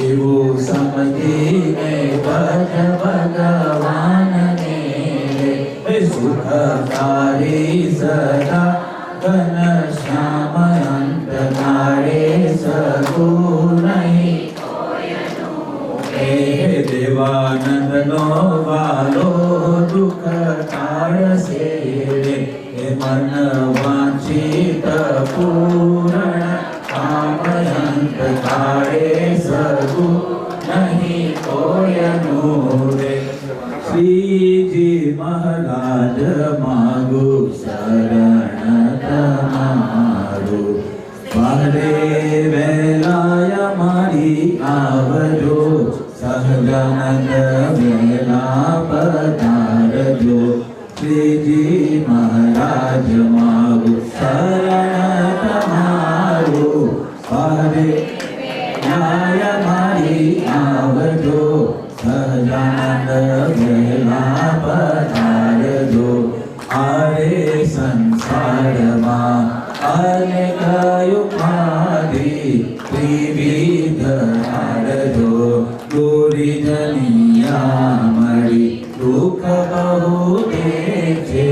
એવું સમજીને ભજ ભગવાનને રે સુખકારી સદા ઘન શ્યામ અંતકાળે સગું નહીં હે દેવાનંદનો વાલો દુઃખ ટાળશે રે હે મન વાંચિત પૂર્ણ કામ અંતકાળે સગું નહીં કોયનું રે। શ્રીજી મહારાજ માગુ શરણ તમારી। સહજાનંદ વહેલા પધારજો. શ્રીજી મહારાજ મારું શરણ તમારું, હરે ન્યાય મારી આવજો. સહજાનંદ વહેલા પધારજો. આરે સંસારમાં અનેક યુગમાંથી ત્રિવિધ હારજો. દુરિજનિયા મળી દુઃખ બહુ દે છે,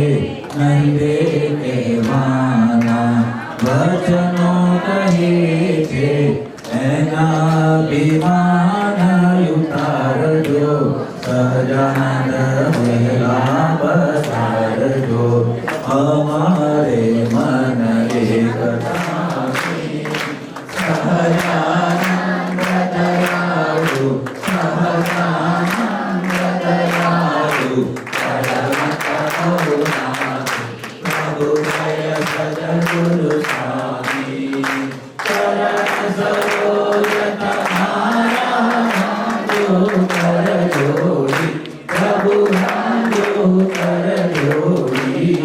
નંદે કહેવાના વચનો કહે છે, એના વિમાન ઉતારજો. સહજાનંદ વહેલા પધારજો. અમારે મન એકતા સહજાનંદ દયાળુ, સહજાનંદ દયાળુ, પરમ કરુણાળુ, પ્રભુ જય સદગુરુ સ્વામી. ચરણ સરોજ તમારા કર જોડી, પ્રભુ કર જોડી.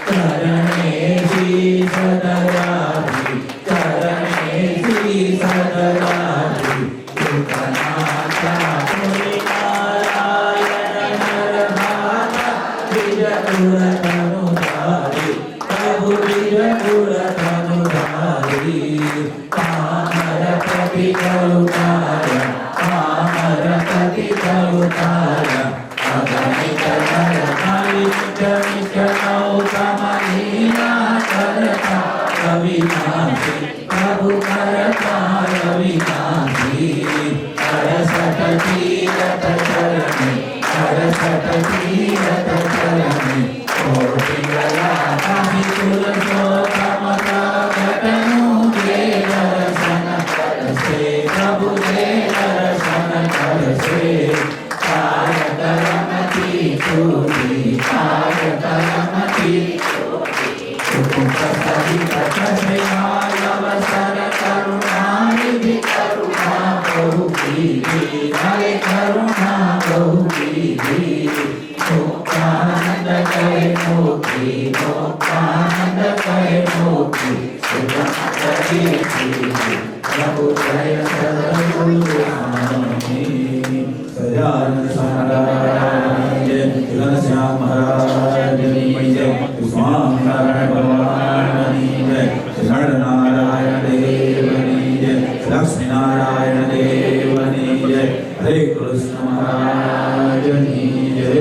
ચરણે શીશ દયાળી, ચરણે શીશ દયાળી, દુઃખનાથા પુનિ નારાયણ નરભાગા, વિજ ગુણ તનુ ધારી, પ્રભુ વિજ ગુણ તનુ ધારી. પામર પતિ કરુણાય, પામર પતિ કરુણાય, અગણિત નર નારી નિજ નિજ નૌકમલીલા કરતા અવિનાશી, પ્રભુ કરતા અવિનાશી. 68 તીરથ ચરણે, 68 તીરથ ચરણે, કોટિ ગયા પાહી પુરુષોત્તમ પ્રગટનું જે દર્શન કરશે, પ્રભુ જે દર્શન કરશે. કાર્ય કરમથી છૂટી, કાર્ય કરમથી સહિત અવસર કરુણાનિધિ, કરુણા બહુ કીધી, હરે કરુણા બહુ કીધી. મુક્તાનંદ કહે મોક્ષી, મુક્તાનંદ કહે મોક્ષી, સુગમ કરી પ્રભુ જય સદગુરુ સ્વામી. સજાનંદ સ્વામી જય, ઘનશ્યામ મહારાજની જય, સ્વામિનારાયણ ભગવાનની જય, નરનારાયણ દેવની જય, લક્ષ્મીનારાયણ દેવની જય, હરે કૃષ્ણ મહારાજની જય.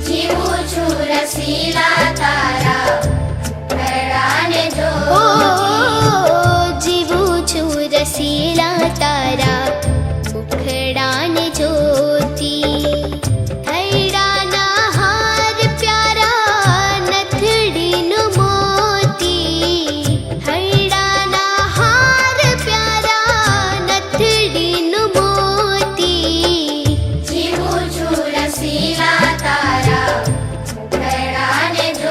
જીવું છું રસીલા તારા ઘરડાને જો, જીવું છું રસીલા તારા મુખડાને જોતી. હૈડાના હાર પ્યારા નથડીનું મોતી, હૈડાના હાર પ્યારા નથડીનું મોતી. જીવું છું રસીલા તારા ઘરડાને જો,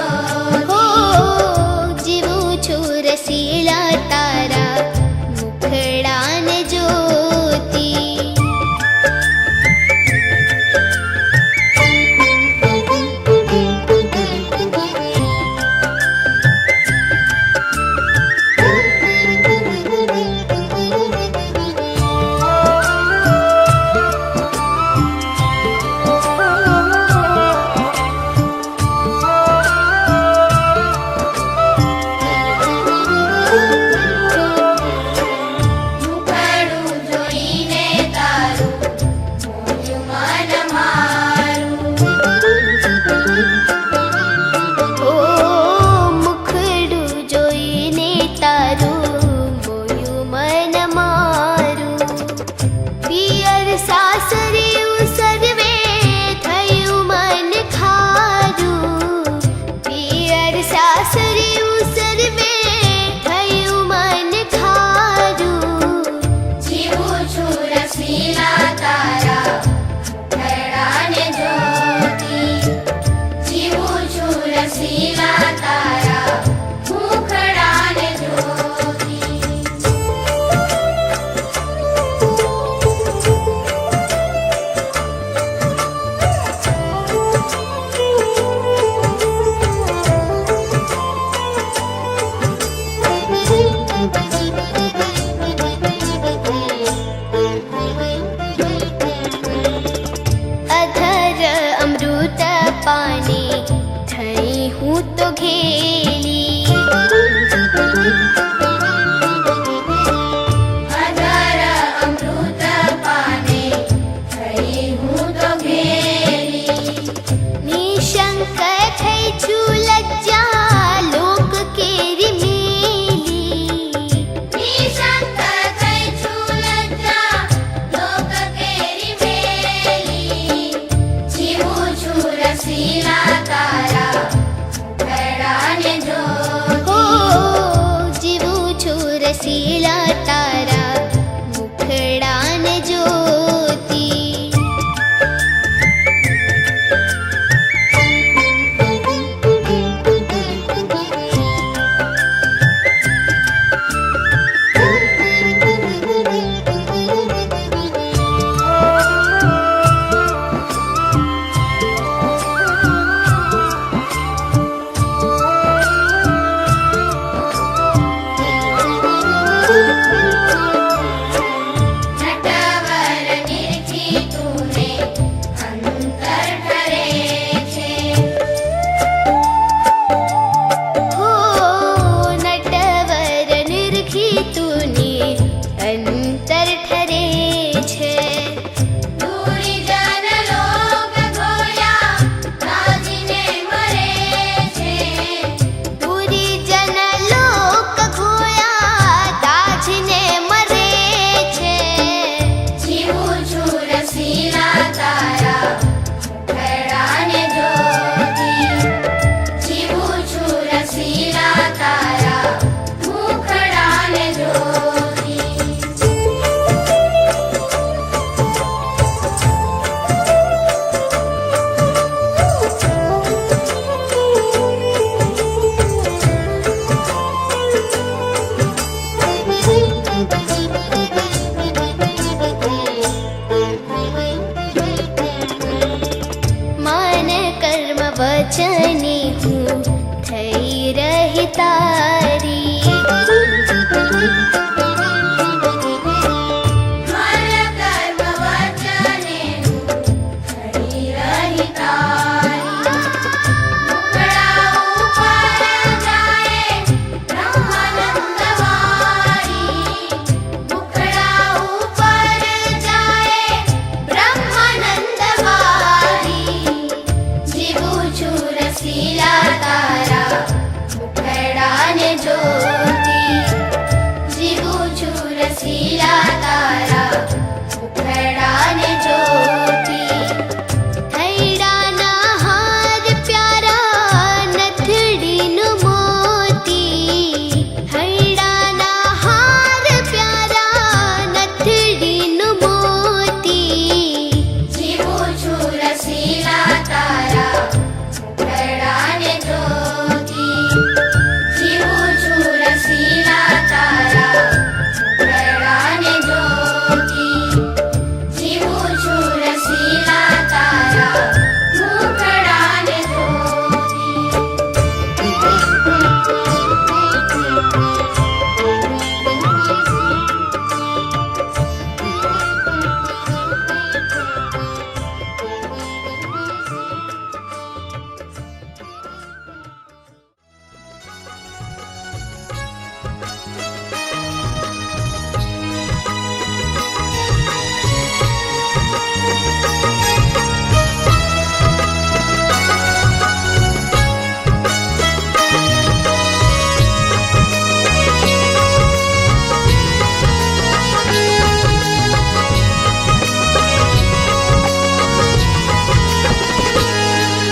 घेली अधर अमृत पाने થઈ હું તો ઘેલી निशंक થઈ છું લજ્જા લોક કેરી મેલી નિશંક થઈ છું લજ્જા લોક કેરી મેલી જીવું છું રસીલા તારા મુખડાને હો જોતી જીવું છું રસીલા તારા મુખડાને જોતી નટવર નિરખી તુને અંતર ઠરે છે હો નટવર નિરખી તુની અંતર ઠરે છે દૂરી જન લોક ગોયા રાજીને મરે છે પૂરી જન લોક ઘોયા દાજને મરે છે જીવું છું રસીલા તારા મુખડાને જોતી જીવું છું રસીલા તારા મુખડાને જોતી મન કર્મ વચને હું થઈ રહી તારી મન કર્મ વચને હું થઈ રહી તારી મુખડા ઉપર જાય બ્રહ્માનંદ વારી મુખડા ઉપર જાય બ્રહ્માનંદ વારી જીવું છું રસીલા તારા મુખડાને જોતી જીવું છું રસીલા તારા મુખડાને જોતી હૈડાના હાર પ્યારા નથડીનું મોતી હૈડાના હાર પ્યારા નથડીનું મોતી જીવું છું રસીલા તારા મુખડાને જોતી જીવું છું રસીલા તારા મુખડાને જોતી જીવું છું રસીલા તારા મુખડાને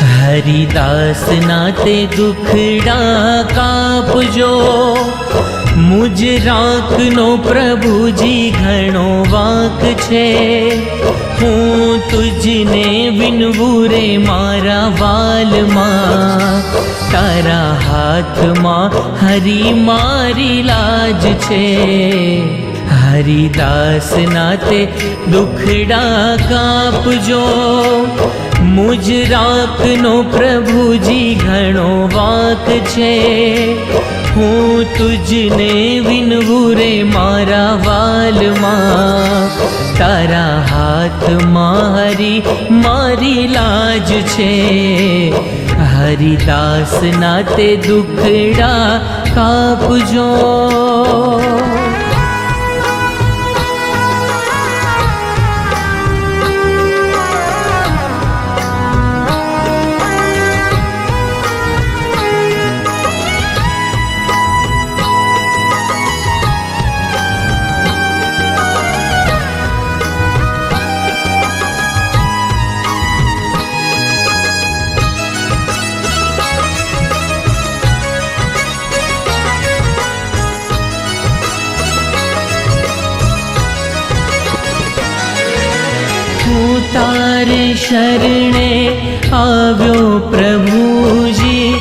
હરિદાસ નાતે દુખડા કાપજો મુજ રાખનો પ્રભુજી ઘણો વાંક છે હું તુજને વિનવું રે મારા વાલમાં તારા હાથમાં હરી મારી લાજ છે હરિદાસ નાતે દુખડા કાપજો મુજ રાખનો પ્રભુજી ઘણો વાંક છે હું તુજને વિનવું રે મારા વાલમાં તારા હાથમાં હરી મારી લાજ છે હરિદાસ ના તે દુખડા કાપજો. તારે શરણે આવ્યો પ્રભુજી,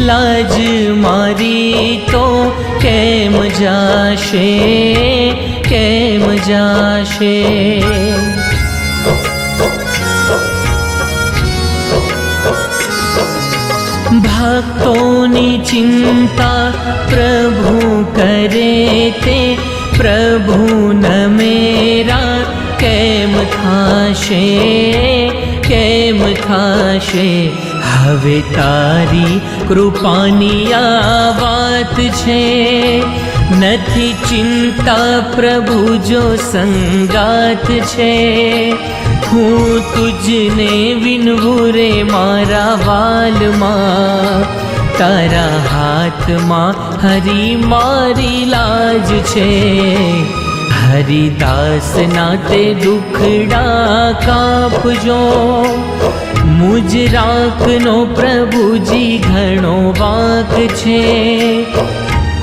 લાજ મારી તો કેમ જાશે, કેમ જાશે. ભક્તોની ચિંતા પ્રભુ કરે તે, પ્રભુ ન મેરા કેમ થાશે, કેમ થાશે. હવે તારી કૃપાની આ વાત છે, નથી ચિંતા પ્રભુ જો સંગાત છે. હું તુજને વિનવું રે મારા વાલમાં, તારા હાથમાં હરી મારી લાજ છે. હરિદાસ ના તે દુખડા કાપજો, મુજ રાખનો પ્રભુજી ઘણો વાંક છે.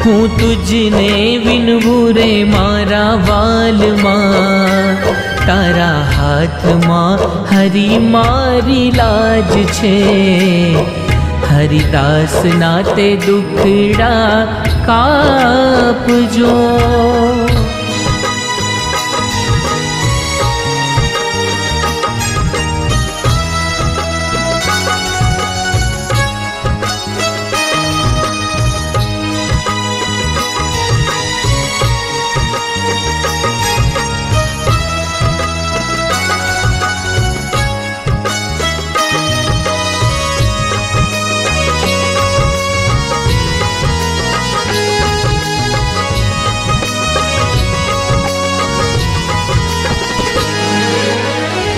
હું તુજને વિનવું રે મારા વાલમાં, તારા હાથમાં હરી મારી લાજ છે. હરિદાસ ના તે દુખડા કાપજો.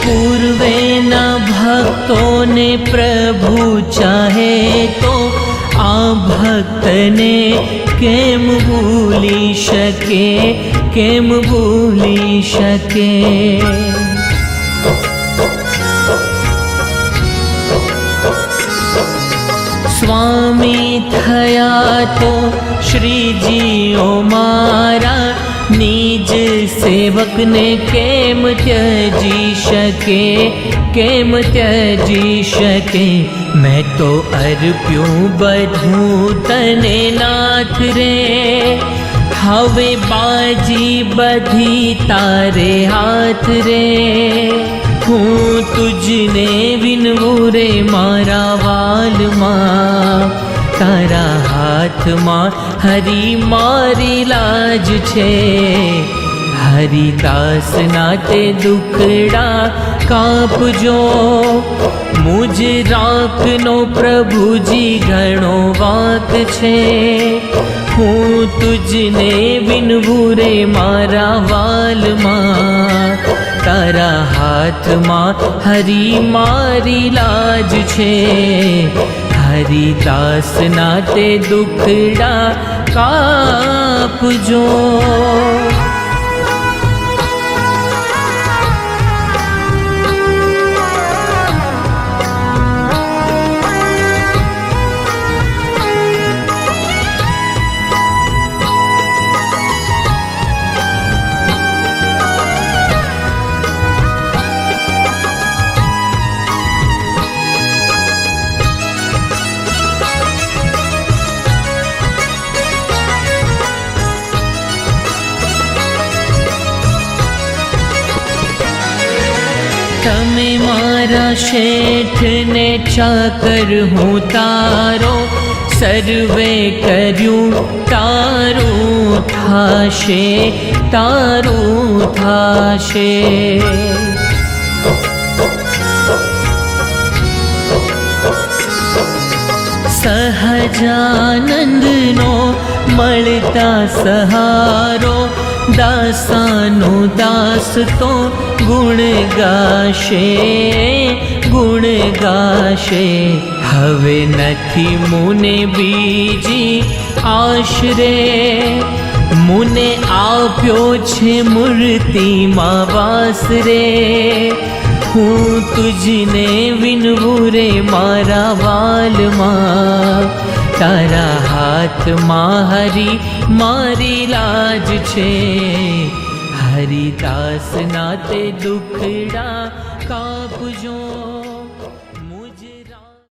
પૂર્વેના ભક્તોને પ્રભુ ચાહે તો આ ભક્તને કેમ ભૂલી શકે, કેમ ભૂલી શકે. સ્વામી થયા તો શ્રીજીઓ મારા, નિજ સેવકને કેમ ત્યજી શકે, કેમ ત્યજી શકે. મેં તો અર્પ્યું બધું તને નાથ રે, હવે બાજી બધી તારે હાથ રે. હું તુજને વિનવું રે મારા વાલમાં, તારા હાથમાં હરી મારી લાજ છે. હરિદાસ ના તે દુખડા કાપજો, મુજ રાખનો પ્રભુજી ઘણો વાંક છે. હું તુજને વિનવું રે મારા વાલમાં, તારા હાથમાં હરી મારી લાજ છે. હરિદાસ ના તે દુખડા કાપજો. તમે મારા શેઠને ચાકર હું તારો, સર્વે કર્યું તારું થાશે, તારું થાશે. સહજાનંદનો મળતા સહારો, દાસાનો દાસ તો ગુણ ગાશે. હવે નથી મુને બીજી આશરે, મુને આપ્યો છે મૂર્તિમાં વાસ રે. હું તુજને વિનવું રે મારા વાલમાં, તારા હાથમાં હરી મારી લાજ છે. હરિદાસ ના તે દુખડા કાપજો.